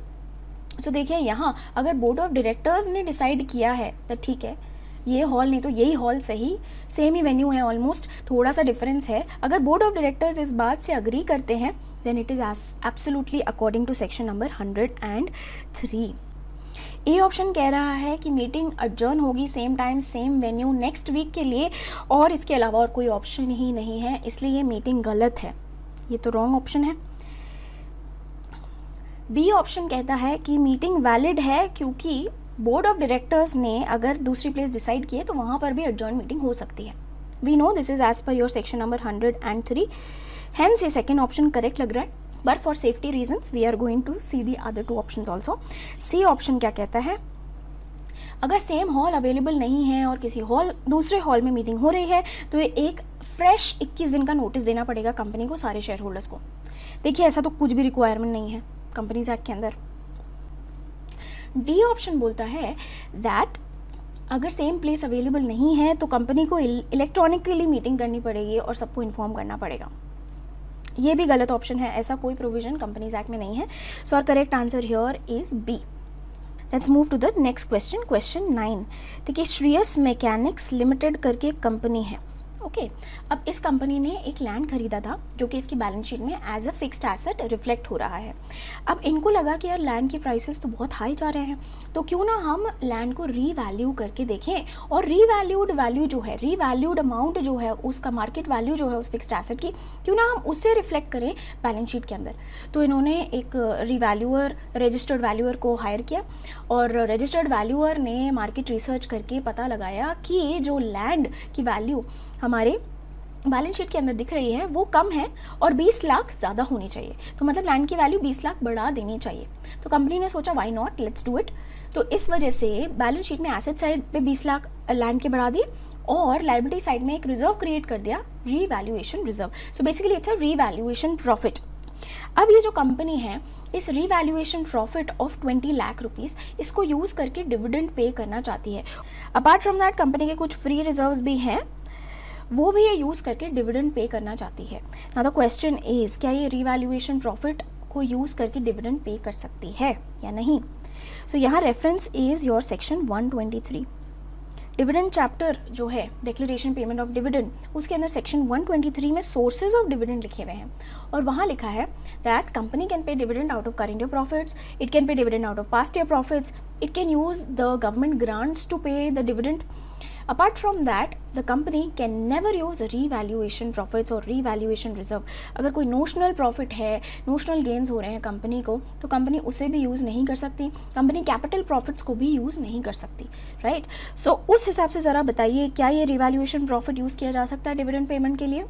So देखिए, यहाँ अगर बोर्ड ऑफ डायरेक्टर्स ने डिसाइड किया है तो ठीक है, ये हॉल नहीं तो यही हॉल सही, सेम ही वेन्यू है, ऑलमोस्ट थोड़ा सा डिफरेंस है। अगर बोर्ड ऑफ डायरेक्टर्स इस बात से अग्री करते हैं then it is absolutely according to section number 103। A option कह रहा है कि मीटिंग अडजर्न होगी same time same venue next week के लिए, और इसके अलावा और कोई ऑप्शन ही नहीं है, इसलिए ये मीटिंग गलत है, ये तो रॉन्ग ऑप्शन है। बी ऑप्शन कहता है कि मीटिंग वैलिड है क्योंकि बोर्ड ऑफ डायरेक्टर्स ने अगर दूसरी प्लेस डिसाइड किए तो वहाँ पर भी अडजर्न मीटिंग हो सकती है। We know this is as per your section number 103, hence ये सेकेंड ऑप्शन करेक्ट लग रहा है, but for safety reasons we are going to see the other two options also. C option क्या कहता है, अगर सेम हॉल अवेलेबल नहीं है और किसी हॉल दूसरे हॉल में मीटिंग हो रही है तो ये एक फ्रेश 21 दिन का नोटिस देना पड़ेगा कंपनी को, सारे शेयर होल्डर्स को। देखिए, ऐसा तो कुछ भी रिक्वायरमेंट नहीं है कंपनीज एक्ट के अंदर। डी ऑप्शन बोलता है दैट अगर सेम प्लेस अवेलेबल नहीं है तो कंपनी को इलेक्ट्रॉनिकली मीटिंग करनी पड़ेगी और सबको इन्फॉर्म करना पड़ेगा। ये भी गलत ऑप्शन है, ऐसा कोई प्रोविजन कंपनीज एक्ट में नहीं है। So our correct answer here is B. Let's move to the next question, question 9। देखिए, श्रेयस मैकेनिक्स लिमिटेड करके एक कंपनी है। ओके, अब इस कंपनी ने एक लैंड खरीदा था जो कि इसकी बैलेंस शीट में as a fixed asset reflect हो रहा है। अब इनको लगा कि यार लैंड की प्राइसेस तो बहुत हाई जा रहे हैं, तो क्यों ना हम लैंड को रीवैल्यू करके देखें, और रीवैल्यूड वैल्यू जो है, रीवैल्यूड अमाउंट जो है, उसका मार्केट वैल्यू जो है उस फिक्स्ड एसेट की, क्यों ना हम उससे रिफ्लेक्ट करें बैलेंस शीट के अंदर। तो इन्होंने एक रिवैल्यूअर, रजिस्टर्ड वैल्यूअर को हायर किया, और रजिस्टर्ड वैल्यूअर ने मार्केट रिसर्च करके पता लगाया कि जो लैंड की वैल्यू हमारे बैलेंस शीट के अंदर दिख रही है वो कम है और 20 लाख ज़्यादा होनी चाहिए। तो मतलब लैंड की वैल्यू 20 लाख बढ़ा देनी चाहिए। तो कंपनी ने सोचा why not, let's do it. तो इस वजह से बैलेंस शीट में एसेट साइड पे 20 लाख लैंड के बढ़ा दिए और लायबिलिटी साइड में एक रिजर्व क्रिएट कर दिया, revaluation reserve. So basically it's a revaluation profit. अब ये जो कंपनी है, इस revaluation profit of 20 lakh rupees इसको यूज़ करके डिविडेंड पे करना चाहती है। अपार्ट फ्रॉम दैट कंपनी के कुछ फ्री रिजर्व्स भी हैं, वो भी ये यूज़ करके डिविडेंड पे करना चाहती है। नाउ द क्वेश्चन इज, क्या ये रीवैल्यूएशन प्रॉफिट को यूज़ करके डिविडेंड पे कर सकती है या नहीं? सो यहाँ reference is your section 123। Dividend chapter जो है, डिक्लेरेशन पेमेंट ऑफ डिविडेंड, उसके अंदर सेक्शन 123 में सोर्सेज ऑफ डिविडेंड लिखे हुए हैं, और वहाँ लिखा है that company can pay dividend out of current year profits, it can pay dividend out of past year profits, it can use the government grants to pay the dividend. Apart from that, the company can never use revaluation profits or revaluation reserve। अगर कोई notional profit है, notional gains हो रहे हैं company को, तो company उसे भी यूज़ नहीं कर सकती, कंपनी कैपिटल प्रॉफिट्स को भी यूज़ नहीं कर सकती, राइट। सो उस हिसाब से ज़रा बताइए, क्या ये रिवैल्यूएशन प्रॉफिट यूज़ किया जा सकता है डिविडेंड पेमेंट के लिए?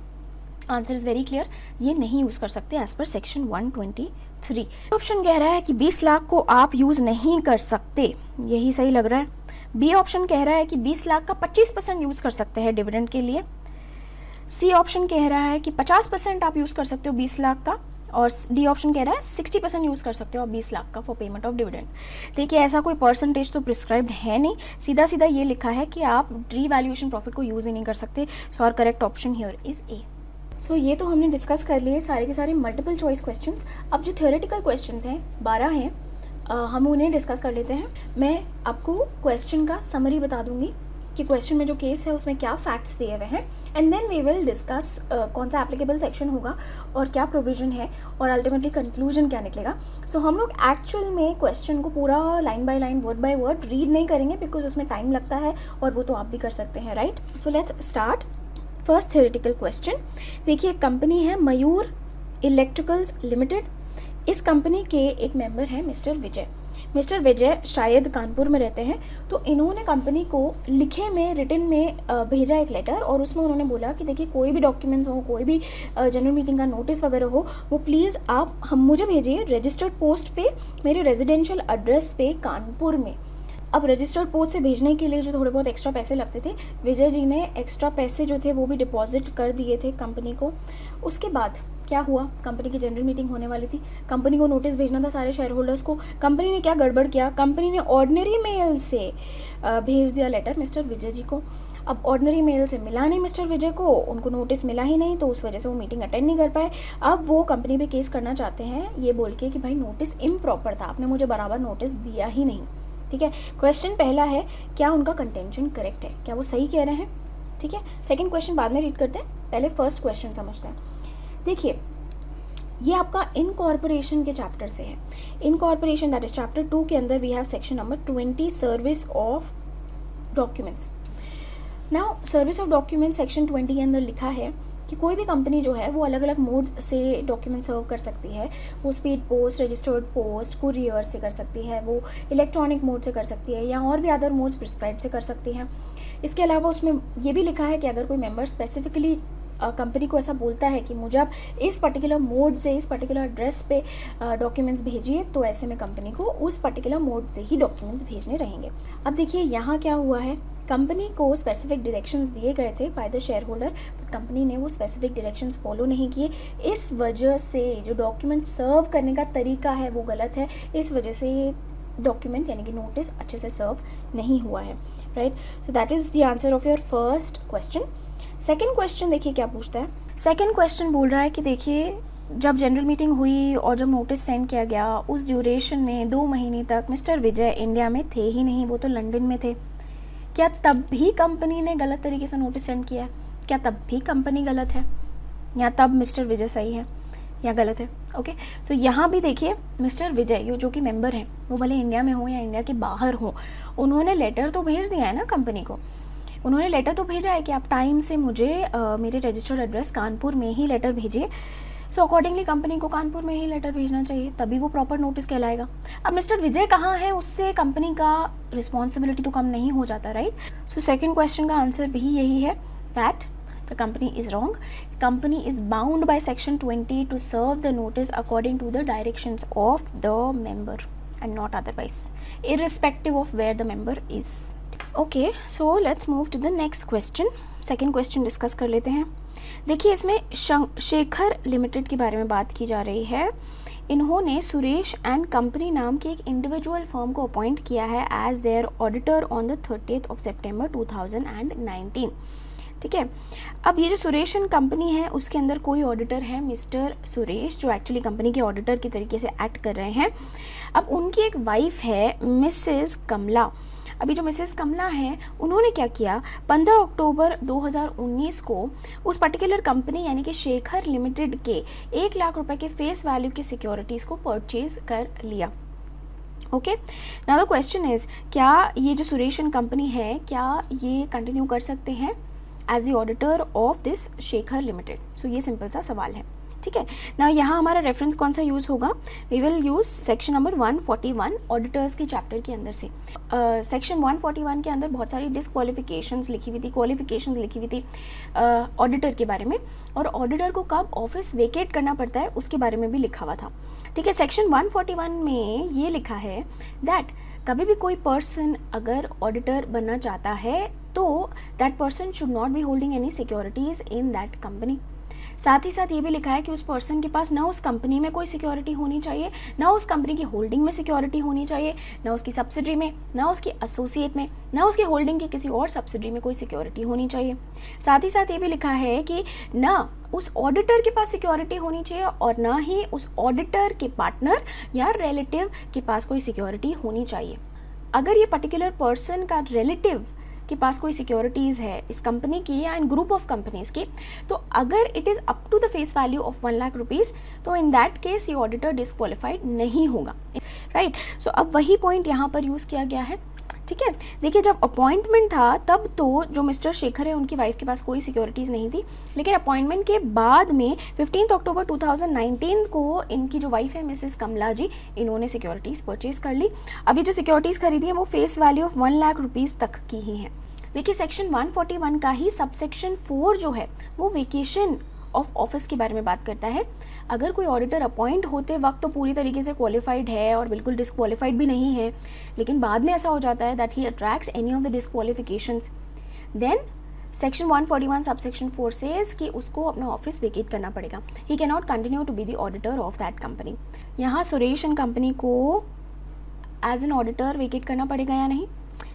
आंसर इज़ वेरी क्लियर, ये नहीं यूज़ कर सकते एज पर सेक्शन 123। ऑप्शन कह रहा है कि 20 लाख को आप यूज़ नहीं कर सकते, यही सही लग रहा है। बी ऑप्शन कह रहा है कि 20 लाख का 25% यूज़ कर सकते हैं डिविडेंड के लिए। सी ऑप्शन कह रहा है कि 50% आप यूज़ कर सकते हो 20 लाख का, और डी ऑप्शन कह रहा है 60% यूज़ कर सकते हो आप 20 लाख का फॉर पेमेंट ऑफ डिविडेंड। देखिए ऐसा कोई परसेंटेज तो प्रिस्क्राइब्ड है नहीं, सीधा सीधा ये लिखा है कि आप रीवैल्यूएशन प्रॉफिट को यूज़ ही नहीं कर सकते। So our correct option here is A. सो ये तो हमने डिस्कस कर लिए सारे के सारे मल्टीपल चॉइस क्वेश्चंस। अब जो थ्योरेटिकल क्वेश्चंस हैं 12 हैं, हम उन्हें डिस्कस कर लेते हैं। मैं आपको क्वेश्चन का समरी बता दूंगी कि क्वेश्चन में जो केस है उसमें क्या फैक्ट्स दिए हुए हैं, and then we will discuss कौन सा एप्लीकेबल सेक्शन होगा और क्या प्रोविजन है और अल्टीमेटली कंक्लूजन क्या निकलेगा। सो हम लोग एक्चुअल में क्वेश्चन को पूरा line by line word by word read नहीं करेंगे बिकॉज उसमें टाइम लगता है, और वो तो आप भी कर सकते हैं, right. So let's start. First theoretical question देखिए, कंपनी है मयूर इलेक्ट्रिकल्स लिमिटेड। इस कंपनी के एक मेंबर हैं मिस्टर विजय। मिस्टर विजय शायद कानपुर में रहते हैं, तो इन्होंने कंपनी को लिखे में रिटन में भेजा एक लेटर, और उसमें उन्होंने बोला कि देखिए कोई भी डॉक्यूमेंट्स हो, कोई भी जनरल मीटिंग का नोटिस वगैरह हो, वो प्लीज़ आप मुझे भेजिए रजिस्टर्ड पोस्ट पे, मेरे रेजिडेंशियल एड्रेस पे कानपुर में। अब रजिस्टर्ड पोस्ट से भेजने के लिए जो थोड़े बहुत एक्स्ट्रा पैसे लगते थे, विजय जी ने एक्स्ट्रा पैसे जो थे वो भी डिपॉजिट कर दिए थे कंपनी को। उसके बाद क्या हुआ, कंपनी की जनरल मीटिंग होने वाली थी, कंपनी को नोटिस भेजना था सारे शेयर होल्डर्स को। कंपनी ने क्या गड़बड़ किया, कंपनी ने ऑर्डिनरी मेल से भेज दिया लेटर मिस्टर विजय जी को। अब ऑर्डिनरी मेल से मिला नहीं मिस्टर विजय को, उनको नोटिस मिला ही नहीं, तो उस वजह से वो मीटिंग अटेंड नहीं कर पाए। अब वो कंपनी पे केस करना चाहते हैं ये बोल के कि भाई नोटिस इम्प्रॉपर था, आपने मुझे बराबर नोटिस दिया ही नहीं। ठीक है, क्वेश्चन पहला है क्या उनका कंटेंशन करेक्ट है, क्या वो सही कह रहे हैं। ठीक है, सेकंड क्वेश्चन बाद में रीड करते हैं, पहले फर्स्ट क्वेश्चन समझते हैं। देखिए ये आपका इनकॉर्पोरेशन के चैप्टर से है। इनकॉर्पोरेशन दैट इज चैप्टर 2 के अंदर we have section number 20 service of documents. Now service of documents section 20 के अंदर लिखा है कि कोई भी कंपनी जो है वो अलग अलग मोड से डॉक्यूमेंट सर्व कर सकती है। वो speed post, registered post, courier से कर सकती है, वो इलेक्ट्रॉनिक मोड से कर सकती है, या और भी अदर मोड्स प्रिस्क्राइब से कर सकती है। इसके अलावा उसमें ये भी लिखा है कि अगर कोई मेंबर स्पेसिफिकली कंपनी को ऐसा बोलता है कि मुझे आप इस पर्टिकुलर मोड से, इस पर्टिकुलर एड्रेस पे डॉक्यूमेंट्स भेजिए, तो ऐसे में कंपनी को उस पर्टिकुलर मोड से ही डॉक्यूमेंट्स भेजने रहेंगे। अब देखिए यहाँ क्या हुआ है, कंपनी को स्पेसिफिक डायरेक्शंस दिए गए थे by the share holder, but company ने वो स्पेसिफिक डायरेक्शंस फॉलो नहीं किए। इस वजह से जो डॉक्यूमेंट सर्व करने का तरीका है वो गलत है, इस वजह से ये डॉक्यूमेंट यानी कि नोटिस अच्छे से सर्व नहीं हुआ है, right. So that is the answer of your first question. Second question देखिए क्या पूछता है। सेकेंड क्वेश्चन बोल रहा है कि देखिए जब जनरल मीटिंग हुई और जब नोटिस सेंड किया गया, उस ड्यूरेशन में 2 महीने तक मिस्टर विजय इंडिया में थे ही नहीं, वो तो लंदन में थे। क्या तब भी कंपनी ने गलत तरीके से नोटिस सेंड किया है? क्या तब भी कंपनी गलत है, या तब मिस्टर विजय सही है या गलत है? ओके, सो यहाँ भी देखिए मिस्टर विजय जो कि मेंबर हैं, वो भले इंडिया में हो या इंडिया के बाहर हो, उन्होंने लेटर तो भेज दिया है ना कंपनी को। उन्होंने लेटर तो भेजा है कि आप टाइम से मुझे मेरे रजिस्टर्ड एड्रेस कानपुर में ही लेटर भेजिए। सो अकॉर्डिंगली कंपनी को कानपुर में ही लेटर भेजना चाहिए, तभी वो प्रॉपर नोटिस कहलाएगा। अब मिस्टर विजय कहाँ है, उससे कंपनी का रिस्पॉन्सिबिलिटी तो कम नहीं हो जाता, राइट। सो सेकंड क्वेश्चन का आंसर भी यही है, that the company is wrong. Company is bound by section 20 to serve the notice according to the directions of the member and not otherwise, irrespective of where the member is. Okay, so let's move to the next question. Second question discuss कर लेते हैं। देखिए इसमें Shekhar limited के बारे में बात की जा रही है। इन्होंने सुरेश एंड कंपनी नाम के एक इंडिविजुअल फर्म को अपॉइंट किया है as their auditor on the 30th of September 2019। ठीक है, अब ये जो सुरेश एंड कंपनी है उसके अंदर कोई ऑडिटर है मिस्टर सुरेश, जो एक्चुअली कंपनी के ऑडिटर की तरीके से एक्ट कर रहे हैं। अब उनकी एक वाइफ है मिसेस कमला। अभी जो मिसेस कमला हैं उन्होंने क्या किया, 15 अक्टूबर 2019 को उस पर्टिकुलर कंपनी यानी कि शेखर लिमिटेड के 1 लाख रुपए के फेस वैल्यू की सिक्योरिटीज़ को परचेज कर लिया। Okay, now the question is, क्या ये जो सुरेश एंड कंपनी है क्या ये कंटिन्यू कर सकते हैं as the auditor of this Shekhar limited? So ये सिंपल सा सवाल है। ठीक है ना, यहाँ हमारा रेफरेंस कौन सा यूज़ होगा, we will use section number 141 auditors के चैप्टर के अंदर से। सेक्शन 141 के अंदर बहुत सारी डिस्क्वालिफिकेशंस लिखी हुई थी, क्वालिफिकेशन लिखी हुई थी ऑडिटर के बारे में, और ऑडिटर को कब ऑफिस वेकेट करना पड़ता है उसके बारे में भी लिखा हुआ था। ठीक है, सेक्शन 141 में ये लिखा है दैट कभी भी कोई पर्सन अगर ऑडिटर बनना चाहता है तो that person should not be holding any securities in that company. साथ ही साथ ये भी लिखा है कि उस पर्सन के पास ना उस कंपनी में कोई सिक्योरिटी होनी चाहिए, ना उस कंपनी की होल्डिंग में सिक्योरिटी होनी चाहिए, ना उसकी सब्सिडरी में, ना उसकी एसोसिएट में, ना उसकी होल्डिंग की किसी और सब्सिडरी में कोई सिक्योरिटी होनी चाहिए। साथ ही साथ ये भी लिखा है कि ना उस ऑडिटर के पास सिक्योरिटी होनी चाहिए और ना ही उस ऑडिटर के पार्टनर या रिलेटिव के पास कोई सिक्योरिटी होनी चाहिए। अगर ये पर्टिकुलर पर्सन का रिलेटिव के पास कोई सिक्योरिटीज़ है इस कंपनी की या इन ग्रुप ऑफ कंपनीज की, तो अगर it is up to the face value of 1 lakh rupees, तो इन दैट केस ये ऑडिटर डिस्क्वालिफाइड नहीं होगा, राइट। सो अब वही पॉइंट यहाँ पर यूज़ किया गया है, ठीक है। देखिए, जब अपॉइंटमेंट था तब तो जो मिस्टर शेखर है उनकी वाइफ के पास कोई सिक्योरिटीज़ नहीं थी, लेकिन अपॉइंटमेंट के बाद में 15 अक्टूबर 2019 को इनकी जो वाइफ है मिसेस कमला जी, इन्होंने सिक्योरिटीज़ परचेज कर ली। अभी जो सिक्योरिटीज़ खरीदी है वो face value of 1 lakh rupees तक की ही है। देखिए, सेक्शन 141 का ही सबसेक्शन 4 जो है वो वेकेशन ऑफ ऑफिस के बारे में बात करता है। अगर कोई ऑडिटर अपॉइंट होते वक्त तो पूरी तरीके से क्वालिफाइड है और बिल्कुल डिस्क्वालिफाइड भी नहीं है, लेकिन बाद में ऐसा हो जाता है that he attracts any of the disqualifications, then section 141 subsection 4 says कि उसको अपना ऑफिस वेकेट करना पड़ेगा। He can not continue to be the auditor of that company. यहाँ सुरेश एंड कंपनी को एज एन ऑडिटर वेकेट करना पड़ेगा या नहीं?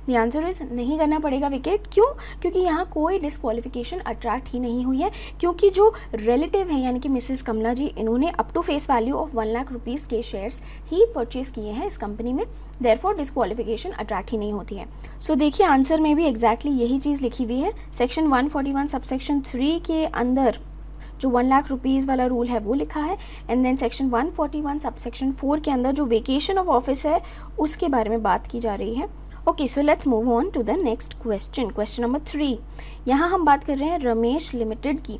द आंसर इज नहीं करना पड़ेगा वेकेट। क्यों? क्योंकि यहाँ कोई डिस्क्वालिफिकेशन अट्रैक्ट ही नहीं हुई है, क्योंकि जो रिलेटिव है यानी कि मिसेस कमला जी, इन्होंने up to face value of 1 lakh rupees के शेयर्स ही परचेज किए हैं इस कंपनी में, देयरफॉर डिस्क्वालिफिकेशन अट्रैक्ट ही नहीं होती है। सो देखिए, आंसर में भी एग्जैक्टली यही चीज़ लिखी हुई है। सेक्शन 141 सबसेक्शन 3 के अंदर जो 1 लाख रुपीज़ वाला रूल है वो लिखा है, एंड देन सेक्शन 141 सबसेक्शन 4 के अंदर जो वेकेशन ऑफ ऑफिस है उसके बारे में बात की जा रही है। Okay, so let's move on to the next question, question number 3। यहाँ हम बात कर रहे हैं रमेश लिमिटेड की।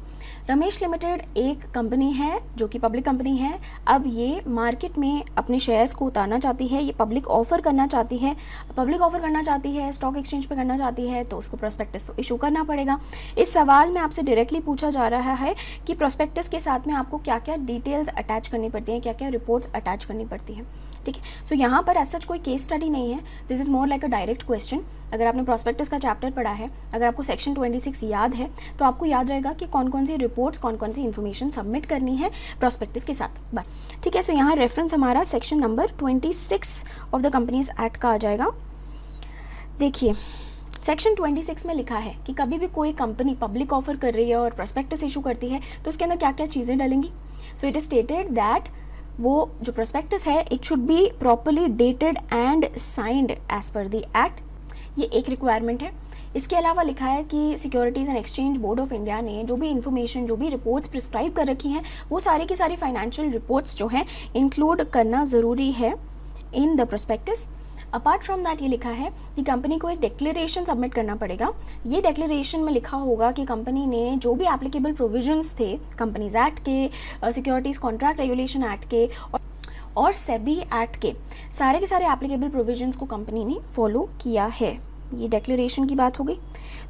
रमेश लिमिटेड एक कंपनी है जो कि पब्लिक कंपनी है। अब ये मार्केट में अपने शेयर्स को उतारना चाहती है, ये पब्लिक ऑफर करना चाहती है। पब्लिक ऑफर करना चाहती है, स्टॉक एक्सचेंज पे करना चाहती है, तो उसको प्रोस्पेक्टस तो इशू करना पड़ेगा। इस सवाल में आपसे डायरेक्टली पूछा जा रहा है कि प्रोस्पेक्टस के साथ में आपको क्या क्या डिटेल्स अटैच करनी पड़ती हैं, क्या क्या रिपोर्ट्स अटैच करनी पड़ती हैं, ठीक है। सो यहाँ पर ऐसा कोई केस स्टडी नहीं है, this is more like a direct question. अगर आपने प्रोस्पेक्टस का चैप्टर पढ़ा है, अगर आपको सेक्शन 26 याद है, तो आपको याद रहेगा कि कौन कौन सी रिपोर्ट्स, कौन कौन सी इन्फॉर्मेशन सबमिट करनी है प्रोस्पेक्टस के साथ, बस, ठीक है। सो यहाँ रेफरेंस हमारा section number 26 of the companies act का आ जाएगा। देखिए, सेक्शन 26 में लिखा है कि कभी भी कोई कंपनी पब्लिक ऑफर कर रही है और प्रोस्पेक्टस इशू करती है तो उसके अंदर क्या क्या चीज़ें डलेंगी। So it is stated that वो जो प्रोस्पेक्टस है it should be properly dated and signed as per the act, ये एक रिक्वायरमेंट है। इसके अलावा लिखा है कि securities and exchange board of India ने जो भी इन्फॉर्मेशन, जो भी रिपोर्ट्स प्रिस्क्राइब कर रखी हैं, वो सारी की सारी फाइनेंशियल रिपोर्ट्स जो हैं इंक्लूड करना ज़रूरी है in the prospectus. Apart from that ये लिखा है कि कंपनी को एक डिक्लेरेशन सबमिट करना पड़ेगा। ये डिक्लेरेशन में लिखा होगा कि कंपनी ने जो भी एप्लीकेबल प्रोविजंस थे कंपनीज एक्ट के, सिक्योरिटीज़ कॉन्ट्रैक्ट रेगुलेशन एक्ट के और सेबी एक्ट के सारे एप्लीकेबल प्रोविजंस को कंपनी ने फॉलो किया है। ये डिक्लेरेशन की बात हो गई।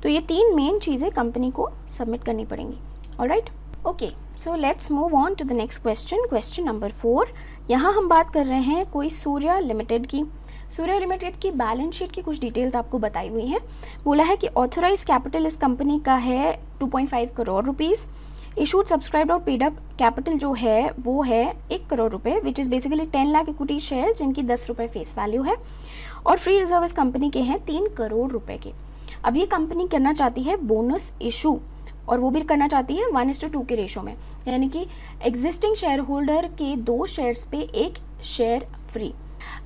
तो ये 3 मेन चीज़ें कंपनी को सबमिट करनी पड़ेंगी। Alright, okay, so let's move on to the next question, question number 4। यहाँ हम बात कर रहे हैं कोई सूर्या लिमिटेड की। सूर्या लिमिटेड की बैलेंस शीट की कुछ डिटेल्स आपको बताई हुई हैं। बोला है कि ऑथोराइज कैपिटल इस कंपनी का है 2.5 करोड़ रुपीज़। इशूड सब्सक्राइब्ड और पेड अप कैपिटल जो है वो है 1 करोड़ रुपए, which is basically 10 lakh equity shares जिनकी 10 रुपये फेस वैल्यू है, और फ्री रिजर्व इस कंपनी के हैं 3 करोड़ रुपए के। अब ये कंपनी करना चाहती है बोनस इशू, और वो भी करना चाहती है 1:2 के रेशो में, यानी कि एग्जिस्टिंग शेयर होल्डर के 2 शेयर्स पे 1 शेयर फ्री।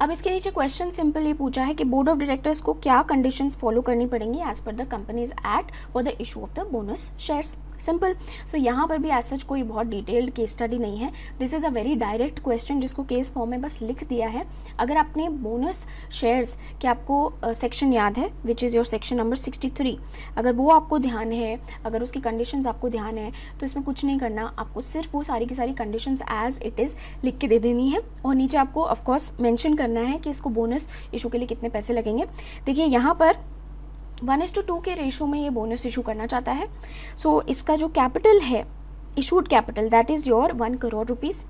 अब इसके नीचे क्वेश्चन सिंपल ये पूछा है कि बोर्ड ऑफ डायरेक्टर्स को क्या कंडीशंस फॉलो करनी पड़ेंगी as per the companies act for the issue of the bonus shares. Simple. So यहाँ पर भी एज सच कोई बहुत डिटेल्ड केस स्टडी नहीं है, this is a very direct question जिसको केस फॉर्म में बस लिख दिया है। अगर आपने बोनस शेयर्स के आपको सेक्शन याद है विच इज़ योर सेक्शन नंबर 63, अगर वो आपको ध्यान है, अगर उसकी कंडीशंस आपको ध्यान है, तो इसमें कुछ नहीं करना, आपको सिर्फ वो सारी की सारी कंडीशंस एज इट इज़ लिख के दे देनी है, और नीचे आपको ऑफकोर्स मेंशन करना है कि इसको बोनस इशू के लिए कितने पैसे लगेंगे। देखिए यहाँ पर 1:2 के रेशो में ये बोनस इशू करना चाहता है। सो इसका जो कैपिटल है, issued capital, that is your 1 crore rupees.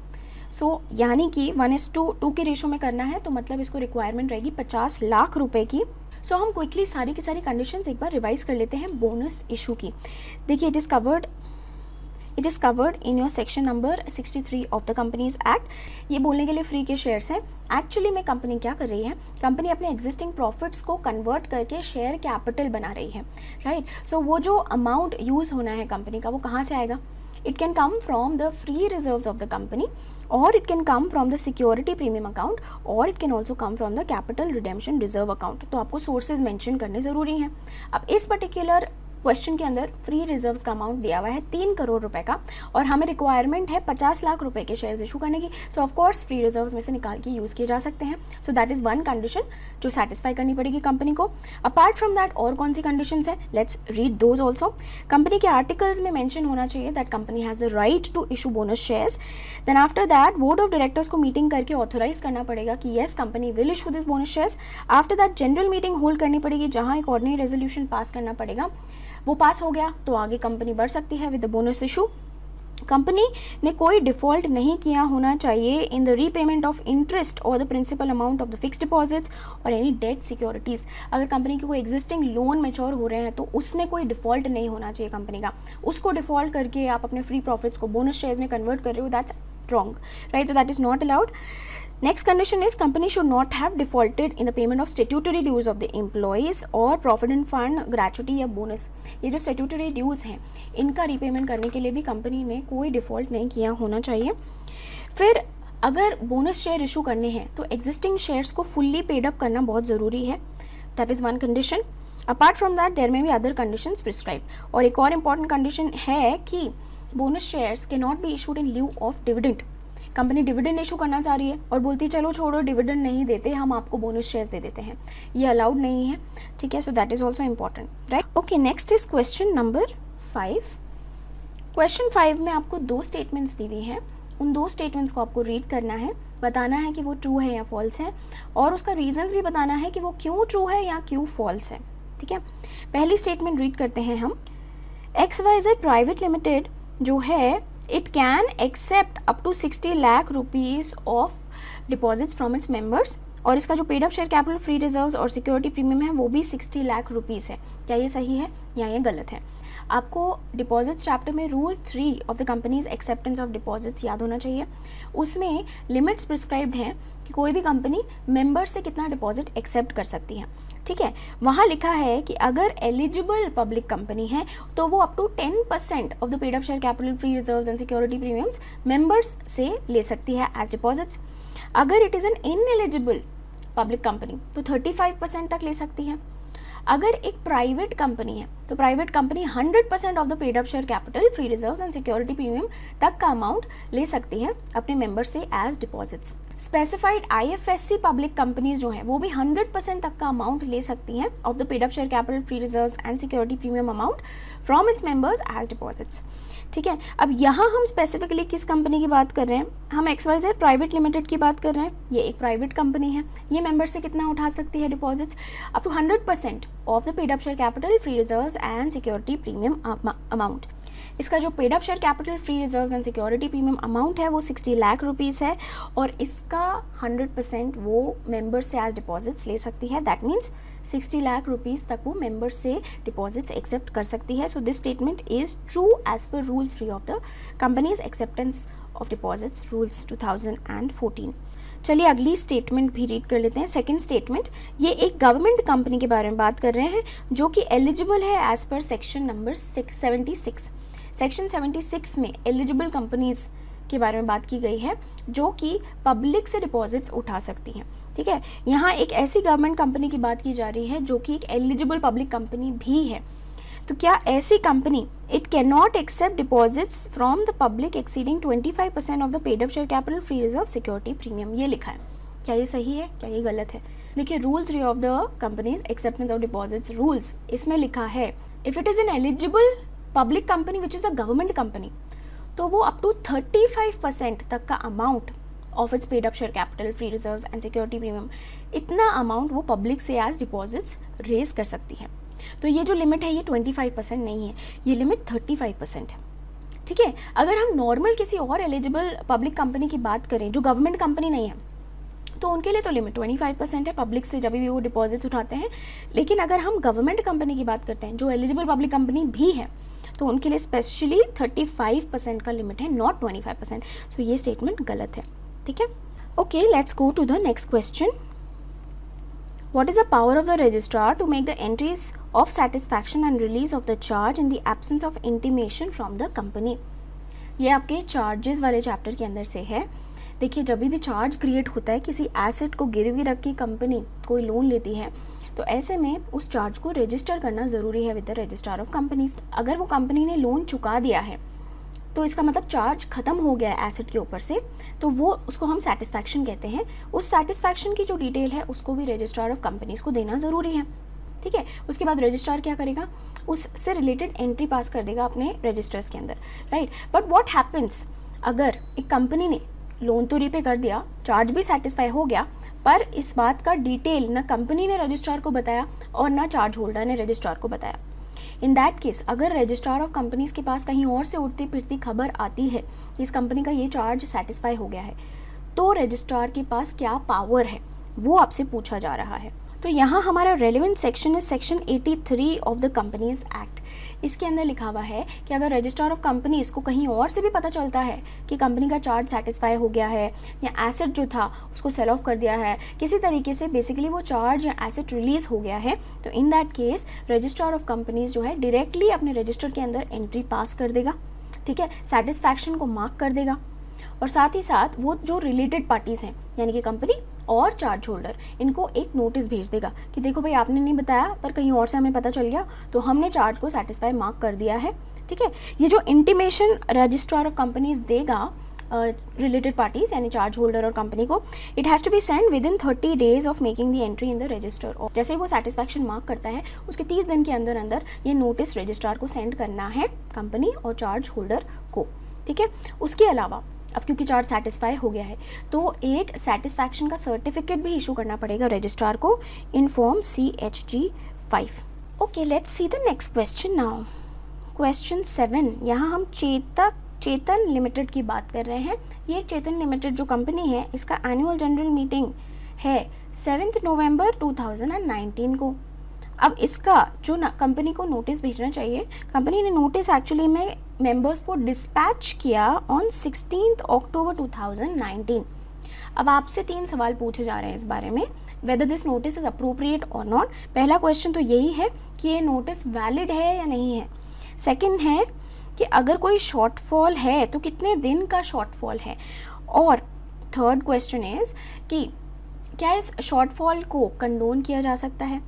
So यानी कि 1:2 के रेशो में करना है, तो मतलब इसको रिक्वायरमेंट रहेगी 50 लाख रुपए की। सो हम क्विकली सारी की सारी कंडीशंस एक बार रिवाइज कर लेते हैं बोनस इशू की। देखिए, it is covered in your section number 63 of the companies act. ये बोलने के लिए फ्री के शेयर्स हैं। एक्चुअली में कंपनी क्या कर रही है, कंपनी अपने एग्जिस्टिंग प्रॉफिट्स को कन्वर्ट करके शेयर कैपिटल बना रही है, राइट। सो वो जो अमाउंट यूज़ होना है कंपनी का, वो कहाँ से आएगा? It can come from the free reserves of the company, or it can come from the security premium account, or it can also come from the capital redemption reserve account। तो आपको sources mention करने ज़रूरी हैं। अब इस particular question के अंदर free reserves का अमाउंट दिया हुआ है 3 करोड़ रुपए का, और हमें रिक्वायरमेंट है 50 लाख रुपए के शेयर्स इशू करने की। So of course free reserves में से निकाल के यूज़ किए जा सकते हैं। So that is one condition जो सेटिस्फाई करनी पड़ेगी कंपनी को। अपार्ट फ्रॉम दैट और कौन सी कंडीशंस है, let's read those also. Company के आर्टिकल्स में मेंशन होना चाहिए that company has the right to issue bonus shares. Then after that board of directors को मीटिंग करके ऑथोराइज करना पड़ेगा कि yes company will issue this bonus shares. After that general meeting hold करनी पड़ेगी, जहाँ एक ऑर्डिनरी रेजोल्यूशन पास करना पड़ेगा। वो पास हो गया तो आगे कंपनी बढ़ सकती है with the bonus issue. Company ने कोई डिफॉल्ट नहीं किया होना चाहिए in the repayment of interest और the principal amount of the fixed deposits और एनी डेट सिक्योरिटीज़। अगर कंपनी के कोई एग्जिस्टिंग लोन मैच्योर हो रहे हैं तो उसमें कोई डिफॉल्ट नहीं होना चाहिए कंपनी का। उसको डिफॉल्ट करके आप अपने फ्री प्रॉफिट्स को बोनस शेयर्स में कन्वर्ट कर रहे हो, that's wrong, right. So that is not allowed. Next condition is company should not have defaulted in the payment of statutory dues of the employees or provident fund, gratuity या bonus। ये जो statutory dues हैं इनका repayment करने के लिए भी company ने कोई डिफ़ॉल्ट नहीं किया होना चाहिए। फिर अगर बोनस शेयर इशू करने हैं तो एग्जिस्टिंग शेयर्स को फुल्ली पेड अप करना बहुत ज़रूरी है। That is one condition. Apart from that there में भी अदर कंडीशंस प्रिस्क्राइब्ड। और एक और इम्पॉर्टेंट कंडीशन है कि बोनस शेयर्स के not be issued in lieu of dividend. Company dividend issue करना चाह रही है और बोलती है चलो छोड़ो डिविडेंड नहीं देते, हम आपको बोनस शेयर्स दे देते हैं, ये अलाउड नहीं है, ठीक है। सो that is also important, right. Okay, next is question number 5। Question 5 में आपको 2 स्टेटमेंट्स दी हुई हैं। उन 2 स्टेटमेंट्स को आपको रीड करना है, बताना है कि वो ट्रू है या फॉल्स है, और उसका रीजंस भी बताना है कि वो क्यों ट्रू है या क्यों फॉल्स है, ठीक है। पहली स्टेटमेंट रीड करते हैं हम। XYZ प्राइवेट लिमिटेड जो है it can accept up to 60 lakh rupees of deposits from its members, और इसका जो paid up share capital, free reserves और सिक्योरिटी प्रीमियम है वो भी 60 लाख रुपीज़ है। क्या ये सही है या ये गलत है? आपको डिपॉजिट्स चैप्टर में rule 3 of the companies acceptance of deposits याद होना चाहिए। उसमें लिमिट्स प्रिस्क्राइब्ड हैं कि कोई भी कंपनी मेंबर से कितना डिपॉजिट एक्सेप्ट कर सकती है, ठीक है। वहाँ लिखा है कि अगर एलिजिबल पब्लिक कंपनी है तो वो up to 10% of the paid up share capital, free reserves and security premiums members से ले सकती है एज डिपॉजिट्स। अगर it is an ineligible public company तो 35% तक ले सकती है। अगर एक प्राइवेट कंपनी है तो private company 100% of the paid up share capital, free reserves and security premium तक का अमाउंट ले सकती है अपने मेंबर से as deposits. Specified IFSC public companies जो हैं वो भी 100% तक का अमाउंट ले सकती हैं of the paid up share capital, free reserves and security premium amount from its members as deposits, ठीक है। अब यहाँ हम स्पेसिफिकली किस कंपनी की बात कर रहे हैं? हम XYZ प्राइवेट लिमिटेड की बात कर रहे हैं। ये एक प्राइवेट कंपनी है, ये मेंबर से कितना उठा सकती है deposits? Up to 100% of the paid up share capital, free reserves and security premium amount. इसका जो paid up share capital, free reserves and security premium amount है वो 60 लाख रुपीज़ है, और इसका 100% वो मेंबर से एज डिपॉजिट्स ले सकती है। दैट मीन्स 60 लाख रुपीज़ तक वो मेंबर से डिपॉजिट्स एक्सेप्ट कर सकती है। So this statement is true as per rule 3 of the companies acceptance of deposits rules 2014। चलिए अगली स्टेटमेंट भी रीड कर लेते हैं। सेकंड स्टेटमेंट, ये एक गवर्नमेंट कंपनी के बारे में बात कर रहे हैं जो कि एलिजिबल है as per section number 76। Section 76 में एलिजिबल कंपनीज के बारे में बात की गई है जो कि पब्लिक से डिपॉजिट्स उठा सकती हैं, ठीक है। यहाँ एक ऐसी गवर्नमेंट कंपनी की बात की जा रही है जो कि एक एलिजिबल पब्लिक कंपनी भी है। तो क्या ऐसी company it can not accept deposits from the public exceeding 25% of the paid up share capital, free reserve, security premium, ये लिखा है। क्या ये सही है, क्या ये गलत है? देखिए rule 3 of the companies acceptance of deposits rules, इसमें लिखा है if it is N eligible public company which is a government company तो वो अप टू 35% तक का amount of its paid up share capital, free reserves and security premium, इतना amount वो public से एज डिपॉजिट्स रेज कर सकती है। तो ये जो लिमिट है ये 25% नहीं है, ये लिमिट 35% है, ठीक है। अगर हम नॉर्मल किसी और एलिजिबल पब्लिक कंपनी की बात करें जो गवर्नमेंट कंपनी नहीं है, तो उनके लिए तो लिमिट 25% है पब्लिक से जब भी वो डिपॉजिट्स उठाते हैं। लेकिन अगर हम गवर्नमेंट कंपनी की बात करते हैं जो एलिजिबल पब्लिक कंपनी भी है, तो उनके लिए स्पेशली 35% का लिमिट है, नॉट 25%। सो ये स्टेटमेंट गलत है, ठीक है। Okay, let's go to the next question. What is the power of the registrar to make the entries of satisfaction and release of the charge in the absence of intimation from the company? ये आपके charges वाले chapter के अंदर से है। देखिए, जब भी चार्ज क्रिएट होता है, किसी एसेट को गिरवी रख के कंपनी कोई लोन लेती है, तो ऐसे में उस चार्ज को रजिस्टर करना ज़रूरी है with the registrar of companies. अगर वो कंपनी ने लोन चुका दिया है तो इसका मतलब चार्ज खत्म हो गया है एसेट के ऊपर से, तो वो उसको हम सेटिस्फैक्शन कहते हैं। उस सेटिस्फैक्शन की जो डिटेल है उसको भी रजिस्ट्रार ऑफ कंपनीज को देना ज़रूरी है, ठीक है। उसके बाद रजिस्ट्रार क्या करेगा, उससे रिलेटेड एंट्री पास कर देगा अपने रजिस्टर्स के अंदर, राइट। बट व्हाट हैपन्स, अगर एक कंपनी ने लोन तो रीपे कर दिया, चार्ज भी सेटिस्फाई हो गया, पर इस बात का डिटेल ना कंपनी ने रजिस्ट्रार को बताया और ना चार्ज होल्डर ने रजिस्ट्रार को बताया। इन दैट केस अगर रजिस्ट्रार ऑफ कंपनीज के पास कहीं और से उड़ती फिरती खबर आती है कि इस कंपनी का ये चार्ज सेटिस्फाई हो गया है, तो रजिस्ट्रार के पास क्या पावर है वो आपसे पूछा जा रहा है। तो यहाँ हमारा रेलिवेंट सेक्शन है section 83 of the companies act. इसके अंदर लिखा हुआ है कि अगर रजिस्ट्रार ऑफ कंपनीज को कहीं और से भी पता चलता है कि कंपनी का चार्ज सेटिस्फाई हो गया है या एसेट जो था उसको सेल ऑफ कर दिया है, किसी तरीके से बेसिकली वो चार्ज या एसेट रिलीज हो गया है, तो in that case registrar of companies जो है डायरेक्टली अपने रजिस्टर के अंदर एंट्री पास कर देगा, ठीक है, सेटिस्फैक्शन को मार्क कर देगा। और साथ ही साथ वो जो रिलेटेड पार्टीज़ हैं यानी कि कंपनी और चार्ज होल्डर, इनको एक नोटिस भेज देगा कि देखो भाई, आपने नहीं बताया पर कहीं और से हमें पता चल गया, तो हमने चार्ज को सेटिस्फाई मार्क कर दिया है, ठीक है। ये जो इंटीमेशन रजिस्ट्रार ऑफ कंपनीज देगा रिलेटेड पार्टीज यानी चार्ज होल्डर और कंपनी को, it has to be send within 30 days of making the entry in the register. और जैसे ही वो सेटिस्फैक्शन मार्क करता है उसके 30 दिन के अंदर अंदर ये नोटिस रजिस्ट्रार को सेंड करना है कंपनी और चार्ज होल्डर को, ठीक है। उसके अलावा अब क्योंकि चार्ज सेटिस्फाई हो गया है तो एक सेटिस्फैक्शन का सर्टिफिकेट भी इशू करना पड़ेगा रजिस्ट्रार को in form CHG-5। Okay, let's see the next question now. Question 7, यहाँ हम चेतन लिमिटेड की बात कर रहे हैं। ये चेतन लिमिटेड जो कंपनी है इसका एनुअल जनरल मीटिंग है 7 नवंबर 2019 को। अब इसका जो कंपनी को नोटिस भेजना चाहिए, कंपनी ने नोटिस एक्चुअली में मेंबर्स को डिस्पैच किया ऑन 16 अक्टूबर 2019। अब आपसे 3 सवाल पूछे जा रहे हैं इस बारे में, whether this notice is appropriate और नॉट। पहला क्वेश्चन तो यही है कि ये नोटिस वैलिड है या नहीं है। सेकंड है कि अगर कोई शॉर्टफॉल है तो कितने दिन का शॉर्टफॉल है। और थर्ड क्वेश्चन इज कि क्या इस शॉर्टफॉल को कंडोन किया जा सकता है।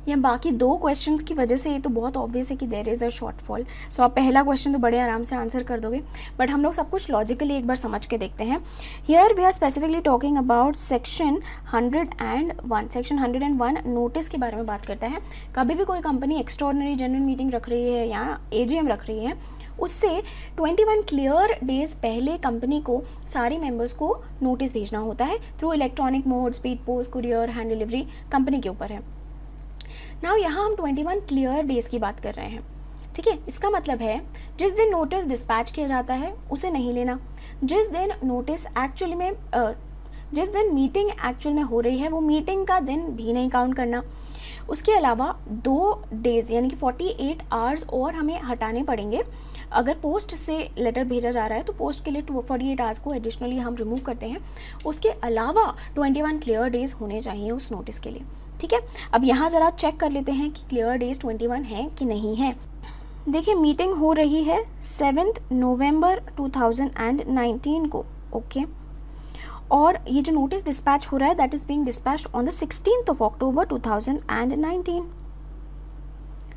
या बाकी 2 क्वेश्चंस की वजह से ये तो बहुत ऑब्वियस है कि देयर इज़ अ शॉर्टफॉल। सो आप पहला क्वेश्चन तो बड़े आराम से आंसर कर दोगे, बट हम लोग सब कुछ लॉजिकली एक बार समझ के देखते हैं। Here we are specifically talking about section 101। Section 101 notice के बारे में बात करता है। कभी भी कोई कंपनी एक्स्ट्राऑर्डिनरी जनरल मीटिंग रख रही है या AGM रख रही है, उससे 21 क्लियर डेज पहले कंपनी को सारी मेंबर्स को नोटिस भेजना होता है through electronic mode, speed post, courier, hand delivery, company के ऊपर है। नाउ यहाँ हम 21 क्लियर डेज की बात कर रहे हैं, ठीक है। इसका मतलब है जिस दिन नोटिस डिस्पैच किया जाता है उसे नहीं लेना, जिस दिन नोटिस एक्चुअली में जिस दिन मीटिंग एक्चुअल में हो रही है वो मीटिंग का दिन भी नहीं काउंट करना। उसके अलावा 2 डेज यानी कि 48 आवर्स और हमें हटाने पड़ेंगे। अगर पोस्ट से लेटर भेजा जा रहा है तो पोस्ट के लिए 48 आवर्स को एडिशनली हम रिमूव करते हैं। उसके अलावा 21 क्लियर डेज होने चाहिए उस नोटिस के लिए, ठीक है। अब यहाँ ज़रा चेक कर लेते हैं कि क्लियर डेज 21 है कि नहीं है। देखिए, मीटिंग हो रही है 7 नवंबर 2019 को, ओके। और ये जो नोटिस डिस्पैच हो रहा है that is being dispatched on the 16 अक्टूबर 2019,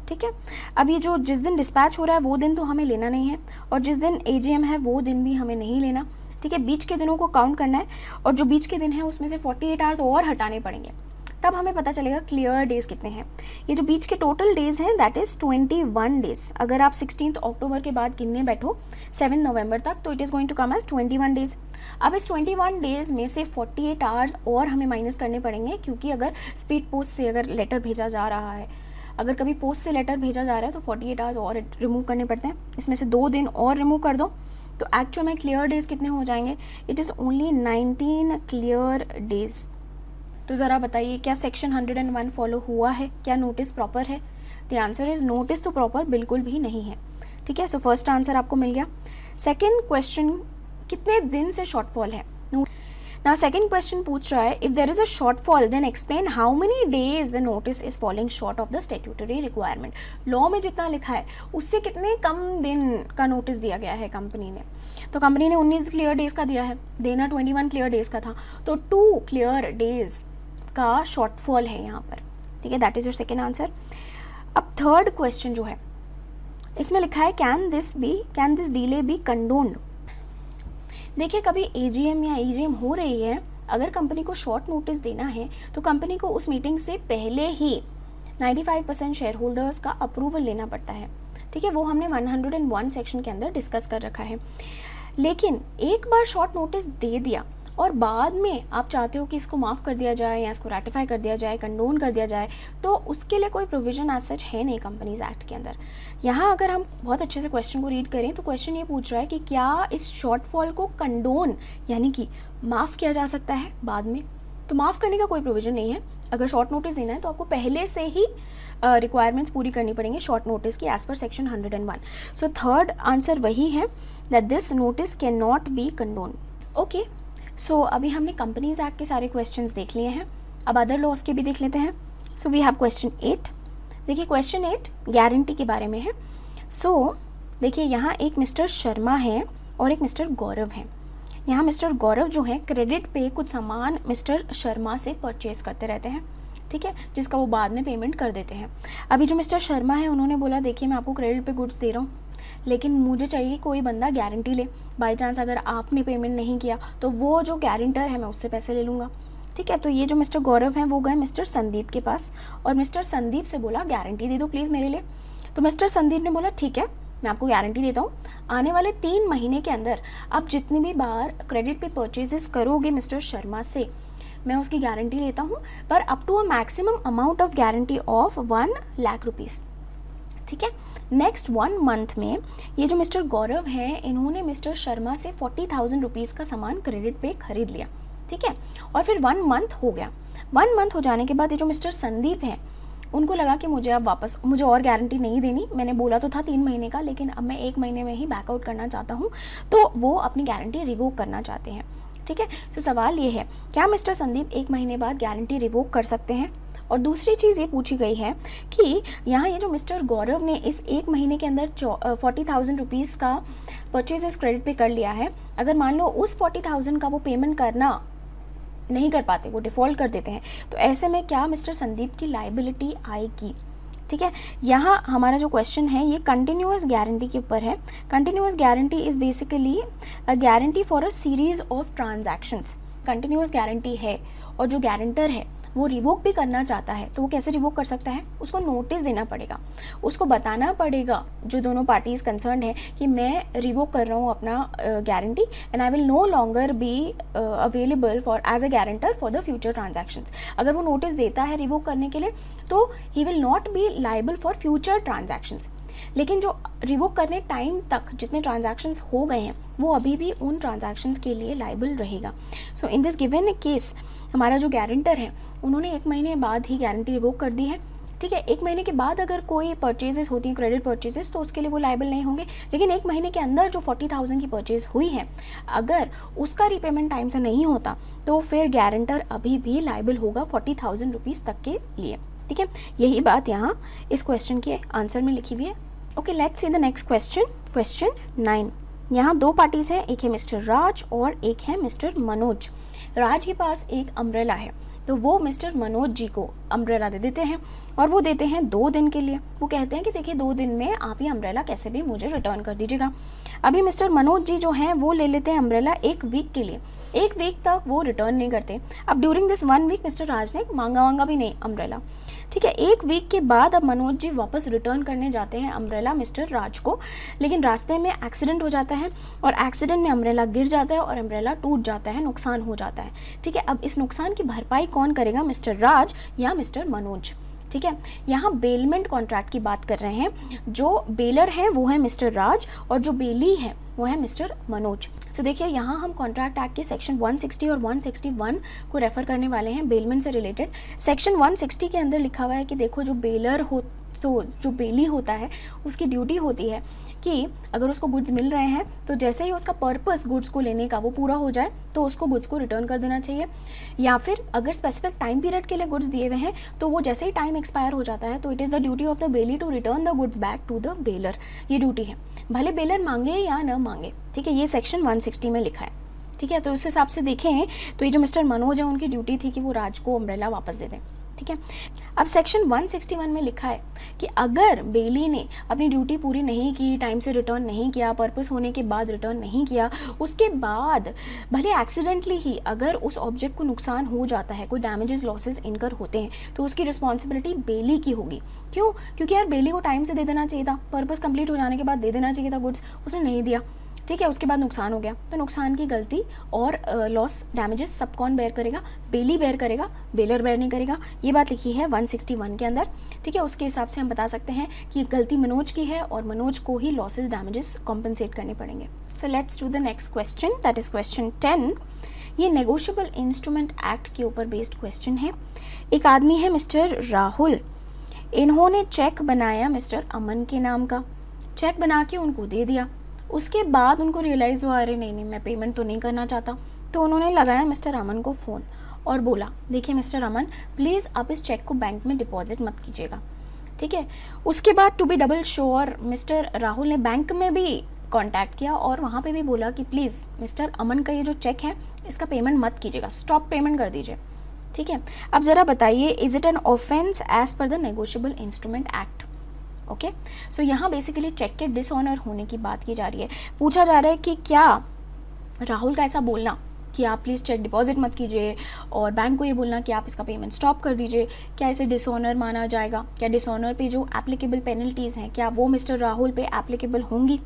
ठीक है। अब ये जो जिस दिन डिस्पैच हो रहा है वो दिन तो हमें लेना नहीं है, और जिस दिन AGM है वो दिन भी हमें नहीं लेना, ठीक है। बीच के दिनों को काउंट करना है, और जो बीच के दिन है उसमें से 48 आवर्स और हटाने पड़ेंगे, तब हमें पता चलेगा क्लियर डेज कितने हैं। ये जो बीच के टोटल डेज हैं दैट इज़ 21 डेज। अगर आप 16 अक्टूबर के बाद गिनने बैठो 7 नवंबर तक, तो it is going to come as 21 days. अब इस 21 डेज में से 48 आवर्स और हमें माइनस करने पड़ेंगे, क्योंकि अगर स्पीड पोस्ट से अगर लेटर भेजा जा रहा है अगर कभी पोस्ट से लेटर भेजा जा रहा है तो 48 आवर्स और रिमूव करने पड़ते हैं, इसमें से 2 दिन और रिमूव कर दो तो एक्चुअल में क्लियर डेज कितने हो जाएंगे? It is only 19 clear days. तो ज़रा बताइए क्या सेक्शन 101 फॉलो हुआ है? क्या नोटिस प्रॉपर है? द आंसर इज़ नोटिस तो प्रॉपर बिल्कुल भी नहीं है। ठीक है, सो फर्स्ट आंसर आपको मिल गया। सेकेंड क्वेश्चन, कितने दिन से शॉर्टफॉल है? नाउ सेकेंड क्वेश्चन पूछ रहा है if there is a shortfall then explain how many days the notice is falling short of the statutory requirement. Law में जितना लिखा है उससे कितने कम दिन का नोटिस दिया गया है कंपनी ने? तो कंपनी ने 19 क्लियर डेज का दिया है, देना 21 क्लियर डेज का था, तो 2 क्लियर डेज का शॉर्टफॉल है यहाँ पर। ठीक है, that is your second answer. अब थर्ड क्वेश्चन जो है इसमें लिखा है कैन दिस डिले बी कंडोन्ड। देखिए कभी एजीएम या ईजीएम हो रही है, अगर कंपनी को शॉर्ट नोटिस देना है तो कंपनी को उस मीटिंग से पहले ही 95% शेयर होल्डर्स का अप्रूवल लेना पड़ता है। ठीक है, वो हमने 101 सेक्शन के अंदर डिस्कस कर रखा है। लेकिन एक बार शॉर्ट नोटिस दे दिया और बाद में आप चाहते हो कि इसको माफ़ कर दिया जाए या इसको रेटिफाई कर दिया जाए, कंडोन कर दिया जाए, तो उसके लिए कोई प्रोविज़न एज सच है नहीं कंपनीज एक्ट के अंदर। यहाँ अगर हम बहुत अच्छे से क्वेश्चन को रीड करें तो क्वेश्चन ये पूछ रहा है कि क्या इस शॉर्टफॉल को कंडोन यानी कि माफ़ किया जा सकता है बाद में? तो माफ़ करने का कोई प्रोविज़न नहीं है। अगर शॉर्ट नोटिस देना है तो आपको पहले से ही रिक्वायरमेंट्स पूरी करनी पड़ेंगी शॉर्ट नोटिस की as per section 101। So third answer वही है that this notice can not be condone. Okay, so अभी हमने कंपनीज एक्ट के सारे क्वेश्चंस देख लिए हैं, अब अदर लॉज के भी देख लेते हैं। So we have question 8। देखिए क्वेश्चन 8 गारंटी के बारे में है। सो देखिए यहाँ एक मिस्टर शर्मा है और एक मिस्टर गौरव है। यहाँ मिस्टर गौरव जो है क्रेडिट पे कुछ सामान मिस्टर शर्मा से परचेज करते रहते हैं, ठीक है, जिसका वो बाद में पेमेंट कर देते हैं। अभी जो मिस्टर शर्मा है उन्होंने बोला देखिए मैं आपको क्रेडिट पे गुड्स दे रहा हूँ, लेकिन मुझे चाहिए कोई बंदा गारंटी ले, बाई चांस अगर आपने पेमेंट नहीं किया तो वो जो गारंटर है मैं उससे पैसे ले लूँगा। ठीक है, तो ये जो मिस्टर गौरव हैं वो गए मिस्टर संदीप के पास और मिस्टर संदीप से बोला गारंटी दे दो प्लीज़ मेरे लिए। तो मिस्टर संदीप ने बोला ठीक है मैं आपको गारंटी देता हूँ, आने वाले 3 महीने के अंदर आप जितनी भी बार क्रेडिट पे परचेजेस करोगे मिस्टर शर्मा से मैं उसकी गारंटी लेता हूँ, पर up to a maximum amount of guarantee of 1 lakh rupees. ठीक है, नेक्स्ट 1 मंथ में ये जो मिस्टर गौरव हैं इन्होंने मिस्टर शर्मा से 40,000 रुपीज़ का सामान क्रेडिट पे खरीद लिया। ठीक है, और फिर 1 मंथ हो गया। 1 मंथ हो जाने के बाद ये जो मिस्टर संदीप हैं उनको लगा कि मुझे अब वापस मुझे और गारंटी नहीं देनी, मैंने बोला तो था 3 महीने का लेकिन अब मैं 1 महीने में ही बैकआउट करना चाहता हूँ, तो वो अपनी गारंटी रिवोक करना चाहते हैं। ठीक है, सो सवाल ये है क्या मिस्टर संदीप 1 महीने बाद गारंटी रिवोक कर सकते हैं? और दूसरी चीज़ ये पूछी गई है कि यहाँ ये जो मिस्टर गौरव ने इस 1 महीने के अंदर 40,000 रुपीज़ का परचेजेस क्रेडिट पे कर लिया है, अगर मान लो उस 40,000 का वो पेमेंट करना नहीं कर पाते, वो डिफ़ॉल्ट कर देते हैं, तो ऐसे में क्या मिस्टर संदीप की लाइबिलिटी आएगी? ठीक है, यहाँ हमारा जो क्वेश्चन है ये कंटिन्यूअस गारंटी के ऊपर है। Continuous guarantee is basically a guarantee for a series of transactions. Continuous guarantee है और जो गारंटर है वो रिवोक भी करना चाहता है, तो वो कैसे रिवोक कर सकता है? उसको नोटिस देना पड़ेगा, उसको बताना पड़ेगा जो दोनों पार्टीज़ कंसर्न है कि मैं रिवोक कर रहा हूँ अपना guarantee and I will no longer be available for as a guarantor for the future transactions. अगर वो नोटिस देता है रिवोक करने के लिए तो he will not be liable for future transactions, लेकिन जो रिवोक करने टाइम तक जितने ट्रांजैक्शंस हो गए हैं वो अभी भी उन ट्रांजैक्शंस के लिए लाइबल रहेगा। सो इन दिस गिवन केस हमारा जो गारंटर है उन्होंने 1 महीने बाद ही गारंटी रिवोक कर दी है। ठीक है, 1 महीने के बाद अगर कोई परचेजेस होती हैं क्रेडिट परचेजेस तो उसके लिए वो लाइबल नहीं होंगे, लेकिन 1 महीने के अंदर जो 40,000 की परचेज हुई है अगर उसका रीपेमेंट टाइम से नहीं होता तो फिर गारंटर अभी भी लाइबल होगा 40,000 रुपीज़ तक के लिए। ठीक है, यही बात यहाँ इस क्वेश्चन के आंसर में लिखी हुई है। Okay, let's see the next question, question 9। यहाँ 2 पार्टीज हैं, एक है मिस्टर राज और एक है मिस्टर मनोज। राज के पास एक अम्ब्रेला है तो वो मिस्टर मनोज जी को अम्ब्रेला दे देते हैं और वो देते हैं 2 दिन के लिए। वो कहते हैं कि देखिए 2 दिन में आप ये अम्ब्रेला कैसे भी मुझे रिटर्न कर दीजिएगा। अभी मिस्टर मनोज जी जो हैं वो ले लेते हैं अम्ब्रेला 1 वीक के लिए, 1 वीक तक वो रिटर्न नहीं करते। अब ड्यूरिंग दिस 1 वीक मिस्टर राज ने मांगा भी नहीं अम्ब्रेला। ठीक है, 1 वीक के बाद अब मनोज जी वापस रिटर्न करने जाते हैं अम्ब्रेला मिस्टर राज को, लेकिन रास्ते में एक्सीडेंट हो जाता है और एक्सीडेंट में अम्ब्रेला गिर जाता है और अम्ब्रेला टूट जाता है, नुकसान हो जाता है। ठीक है, अब इस नुकसान की भरपाई कौन करेगा, मिस्टर राज या मिस्टर मनोज? ठीक है। यहाँ बेलमेंट कॉन्ट्रैक्ट की बात कर रहे हैं। जो बेलर है वो है मिस्टर राज और जो बेली है वो है मिस्टर मनोज। सो देखिए यहाँ हम कॉन्ट्रैक्ट एक्ट के सेक्शन 160 और 161 को रेफर करने वाले हैं बेलमेंट से रिलेटेड। सेक्शन 160 के अंदर लिखा हुआ है कि देखो जो बेलर हो जो बेली होता है उसकी ड्यूटी होती है कि अगर उसको गुड्स मिल रहे हैं तो जैसे ही उसका पर्पस गुड्स को लेने का वो पूरा हो जाए तो उसको गुड्स को रिटर्न कर देना चाहिए, या फिर अगर स्पेसिफिक टाइम पीरियड के लिए गुड्स दिए हुए हैं तो वो जैसे ही टाइम एक्सपायर हो जाता है तो it is the duty of the bailee to return the goods back to the bailor. ये ड्यूटी है, भले बेलर मांगे या न मांगे, ठीक है। ये सेक्शन 160 में लिखा है, ठीक है। तो उस हिसाब से देखें तो ये जो मिस्टर मनोज है उनकी ड्यूटी थी कि वो राज को अम्ब्रेला वापस दे दें, ठीक है। अब सेक्शन 161 में लिखा है कि अगर बेली ने अपनी ड्यूटी पूरी नहीं की, टाइम से रिटर्न नहीं किया, पर्पस होने के बाद रिटर्न नहीं किया, उसके बाद भले एक्सीडेंटली ही अगर उस ऑब्जेक्ट को नुकसान हो जाता है, कोई डैमेजेस लॉसेस इनकर होते हैं, तो उसकी रिस्पॉन्सिबिलिटी बेली की होगी। क्यों? क्योंकि यार बेली को टाइम से दे देना चाहिए था, पर्पस कंप्लीट हो जाने के बाद दे देना चाहिए था गुड्स, उसने नहीं दिया, ठीक है। उसके बाद नुकसान हो गया, तो नुकसान की गलती और लॉस डैमेजेस सब कौन बेयर करेगा? बेली बेयर करेगा, बेलर बेयर नहीं करेगा। ये बात लिखी है 161 के अंदर, ठीक है। उसके हिसाब से हम बता सकते हैं कि गलती मनोज की है और मनोज को ही लॉसेस डैमेजेस कॉम्पनसेट करने पड़ेंगे। So let's do the next question, that is question 10। ये नेगोशिएबल इंस्ट्रूमेंट एक्ट के ऊपर बेस्ड क्वेश्चन है। एक आदमी है मिस्टर राहुल, इन्होंने चेक बनाया मिस्टर अमन के नाम का, चेक बना के उनको दे दिया। उसके बाद उनको रियलाइज़ हुआ अरे नहीं मैं पेमेंट तो नहीं करना चाहता, तो उन्होंने लगाया मिस्टर अमन को फ़ोन और बोला देखिए मिस्टर अमन प्लीज़ आप इस चेक को बैंक में डिपॉजिट मत कीजिएगा, ठीक है। उसके बाद to be double sure mister Rahul ने बैंक में भी कांटेक्ट किया और वहाँ पे भी बोला कि प्लीज़ मिस्टर अमन का ये जो चेक है इसका पेमेंट मत कीजिएगा, स्टॉप पेमेंट कर दीजिए, ठीक है। अब ज़रा बताइए is it an offence as per the negotiable instrument act? Okay, so यहाँ बेसिकली चेक के डिसऑनर होने की बात की जा रही है। पूछा जा रहा है कि क्या राहुल का ऐसा बोलना कि आप प्लीज़ चेक डिपॉजिट मत कीजिए और बैंक को ये बोलना कि आप इसका पेमेंट स्टॉप कर दीजिए, क्या इसे डिसऑनर माना जाएगा? क्या डिसऑनर पे जो एप्लीकेबल पेनल्टीज़ हैं क्या वो मिस्टर राहुल पे एप्लीकेबल होंगी?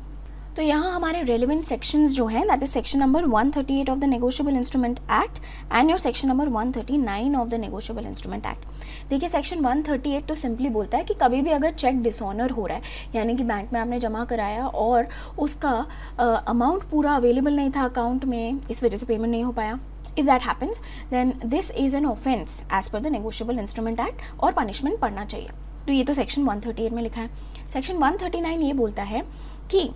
तो यहाँ हमारे रेलिवेंट सेक्शंस जो हैं that is section number 138 of the negotiable instrument act and your section number 139 of the negotiable instrument act. देखिए सेक्शन 138 तो सिंपली बोलता है कि कभी भी अगर चेक डिसऑनर हो रहा है यानी कि बैंक में आपने जमा कराया और उसका अमाउंट पूरा अवेलेबल नहीं था अकाउंट में, इस वजह से पेमेंट नहीं हो पाया, if that happens then this is an offense as per the negotiable instrument act और पनिशमेंट पड़ना चाहिए। तो ये तो सेक्शन 138 में लिखा है। सेक्शन 139 ये बोलता है कि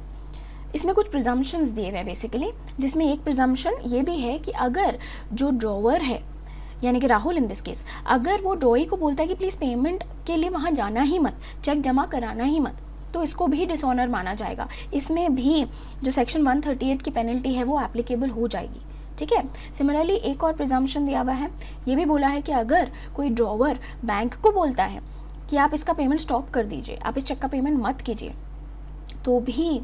इसमें कुछ प्रिजम्पशंस दिए हुए हैं बेसिकली, जिसमें एक प्रिजम्पशन ये भी है कि अगर जो ड्रॉवर है यानी कि राहुल इन दिस केस, अगर वो ड्रॉई को बोलता है कि प्लीज़ पेमेंट के लिए वहाँ जाना ही मत, चेक जमा कराना ही मत, तो इसको भी डिसऑनर माना जाएगा। इसमें भी जो सेक्शन 138 की पेनल्टी है वो एप्लीकेबल हो जाएगी, ठीक है। सिमिलरली एक और प्रिजम्पशन दिया हुआ है, ये भी बोला है कि अगर कोई ड्रॉवर बैंक को बोलता है कि आप इसका पेमेंट स्टॉप कर दीजिए, आप इस चेक का पेमेंट मत कीजिए, तो भी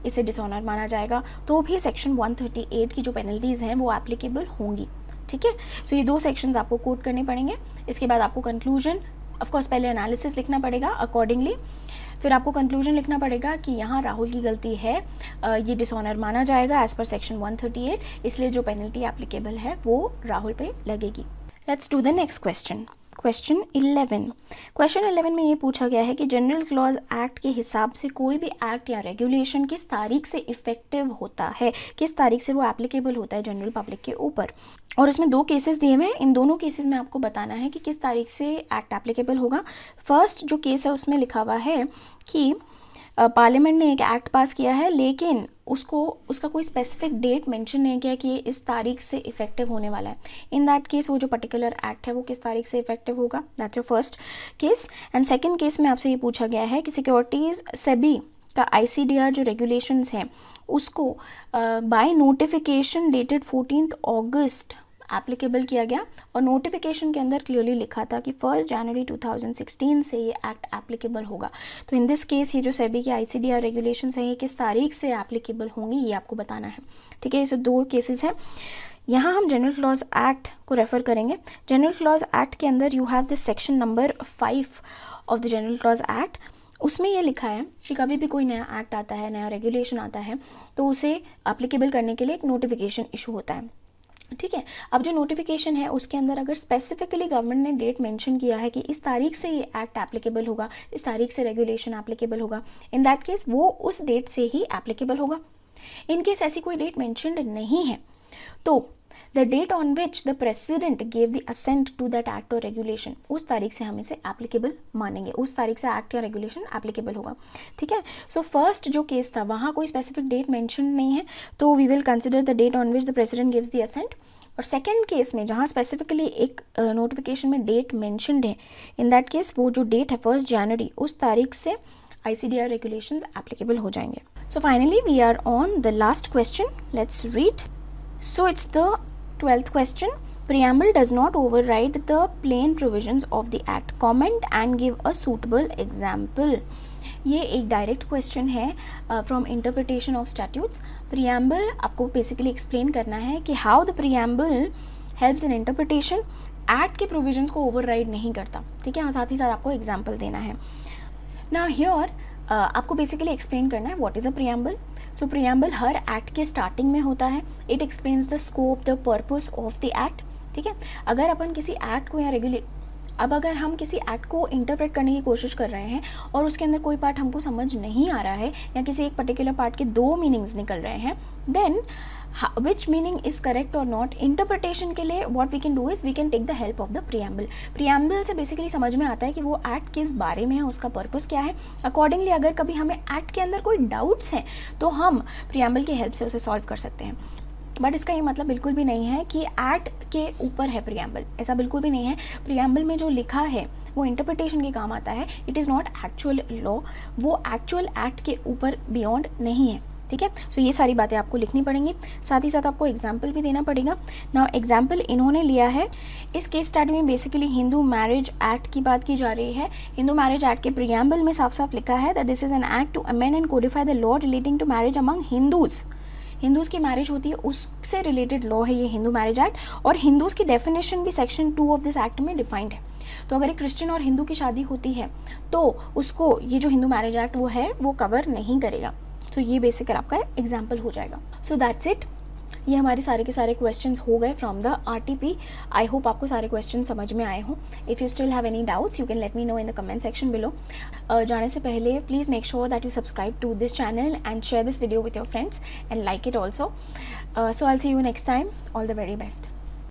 इसे डिसऑनर माना जाएगा, तो भी सेक्शन 138 की जो पेनल्टीज़ हैं वो एप्लीकेबल होंगी, ठीक है। सो ये दो सेक्शंस आपको कोट करने पड़ेंगे। इसके बाद आपको कंक्लूजन, ऑफ कोर्स पहले एनालिसिस लिखना पड़ेगा अकॉर्डिंगली, फिर आपको कंक्लूजन लिखना पड़ेगा कि यहाँ राहुल की गलती है, ये डिसऑनर माना जाएगा एज पर सेक्शन 138, इसलिए जो पेनल्टी एप्लीकेबल है वो राहुल पे लगेगी। Let's do the next question, question 11। Question 11 में ये पूछा गया है कि जनरल क्लॉज एक्ट के हिसाब से कोई भी एक्ट या रेगुलेशन किस तारीख से इफेक्टिव होता है, किस तारीख से वो एप्लीकेबल होता है जनरल पब्लिक के ऊपर। और इसमें दो केसेस दिए हुए हैं, इन दोनों केसेस में आपको बताना है कि किस तारीख से एक्ट एप्लीकेबल होगा। फर्स्ट जो केस है उसमें लिखा हुआ है कि पार्लियामेंट ने एक एक्ट पास किया है लेकिन उसका कोई स्पेसिफिक डेट मेंशन नहीं किया कि ये इस तारीख से इफेक्टिव होने वाला है। इन दैट केस वो जो पर्टिकुलर एक्ट है वो किस तारीख से इफेक्टिव होगा, that's your first case. And second case में आपसे ये पूछा गया है कि सिक्योरिटीज़ सेबी का ICDR जो रेगुलेशंस हैं उसको by notification dated 14 August applicable किया गया और नोटिफिकेशन के अंदर क्लियरली लिखा था कि 1 जनवरी 2016 से ये एक्ट एप्लीकेबल होगा। तो इन दिस केस ये जो सेबी की ICDR रेगुलेशंस हैं ये किस तारीख से एप्लीकेबल होंगी ये आपको बताना है, ठीक है। ये दो केसेस हैं। यहाँ हम जनरल क्लॉज एक्ट को रेफर करेंगे। जनरल क्लॉज एक्ट के अंदर you have this section number 5 of the general clause act. उसमें ये लिखा है कि कभी भी कोई नया एक्ट आता है, नया रेगुलेशन आता है, तो उसे एप्लीकेबल करने के लिए एक नोटिफिकेशन इशू होता है। ठीक है। अब जो नोटिफिकेशन है उसके अंदर अगर स्पेसिफिकली गवर्नमेंट ने डेट मेंशन किया है कि इस तारीख से ये एक्ट एप्लीकेबल होगा, इस तारीख से रेगुलेशन एप्लीकेबल होगा, इन दैट केस वो उस डेट से ही एप्लीकेबल होगा। इन केस ऐसी कोई डेट मेंशन्ड नहीं है तो the date on which the president gave the assent to that act और रेगुलेशन, उस तारीख से हम इसे एप्लीकेबल मानेंगे, उस तारीख से एक्ट या रेगुलेशन एप्लीकेबल होगा। ठीक है। सो फर्स्ट जो केस था वहाँ कोई स्पेसिफिक डेट मेंशन नहीं है तो we will consider the date on which the president gives the assent. और सेकेंड केस में जहाँ स्पेसिफिकली एक नोटिफिकेशन में डेट मेंशन्ड है, इन दैट केस वो जो डेट है 1 जनवरी, उस तारीख से ICDR regulations applicable हो जाएंगे। So finally we are on the last question. Let's read. So it's the 12th question. Preamble does not override the plain provisions of the act. Comment and give a suitable example. ये एक direct question है from interpretation of statutes. Preamble आपको basically explain करना है कि how the preamble helps in interpretation. Act के provisions को override नहीं करता। ठीक है। और साथ ही साथ आपको एग्जाम्पल देना है। नाउ हियर आपको बेसिकली एक्सप्लेन करना है what is a preamble. So preamble her act के स्टार्टिंग में होता है। It explains the scope, the purpose of the act. ठीक है। अगर अपन किसी एक्ट को या अगर हम किसी एक्ट को इंटरप्रेट करने की कोशिश कर रहे हैं और उसके अंदर कोई पार्ट हमको समझ नहीं आ रहा है या किसी एक पर्टिकुलर पार्ट के 2 मीनिंग्स निकल रहे हैं, then which meaning is correct और नॉट, इंटरप्रिटेशन के लिए what we can do is we can take the help of the preamble. Preamble से बेसिकली समझ में आता है कि वो एक्ट किस बारे में है, उसका पर्पस क्या है। अकॉर्डिंगली अगर कभी हमें एक्ट के अंदर कोई डाउट्स हैं तो हम प्रियम्बल की हेल्प से उसे सॉल्व कर सकते हैं। बट इसका ये मतलब बिल्कुल भी नहीं है कि एक्ट के ऊपर है प्रियम्बल, ऐसा बिल्कुल भी नहीं है। प्रियम्बल में जो लिखा है वो इंटरप्रिटेशन के काम आता है। It is not actual law, वो एक्चुअल एक्ट के ऊपर बियॉन्ड नहीं है। ठीक है। सो ये सारी बातें आपको लिखनी पड़ेंगी, साथ ही साथ आपको एग्जाम्पल भी देना पड़ेगा। नाउ एग्जाम्पल इन्होंने लिया है, इस केस स्टडी में बेसिकली हिंदू मैरिज एक्ट की बात की जा रही है। हिंदू मैरिज एक्ट के प्रियम्बल में साफ साफ लिखा है that this is an act to amend and codify the law relating to marriage among Hindus. Hindus की मैरिज होती है उससे रिलेटेड लॉ है ये हिंदू मैरिज एक्ट, और हिंदूज़ की डेफिनेशन भी सेक्शन 2 ऑफ दिस एक्ट में डिफाइंड है। तो अगर एक क्रिश्चियन और हिंदू की शादी होती है तो उसको ये जो हिंदू मैरिज एक्ट वो है वो कवर नहीं करेगा। तो ये बेसिक आपका एग्जाम्पल हो जाएगा। So that's it. ये हमारे सारे के सारे क्वेश्चंस हो गए from the RTP। I hope आपको सारे क्वेश्चन समझ में आए हों। If you still have any doubts you can let me know in the comment section below. जाने से पहले please make sure that you subscribe to this channel and share this video with your friends and like it also. So I will C you next time. All the very best.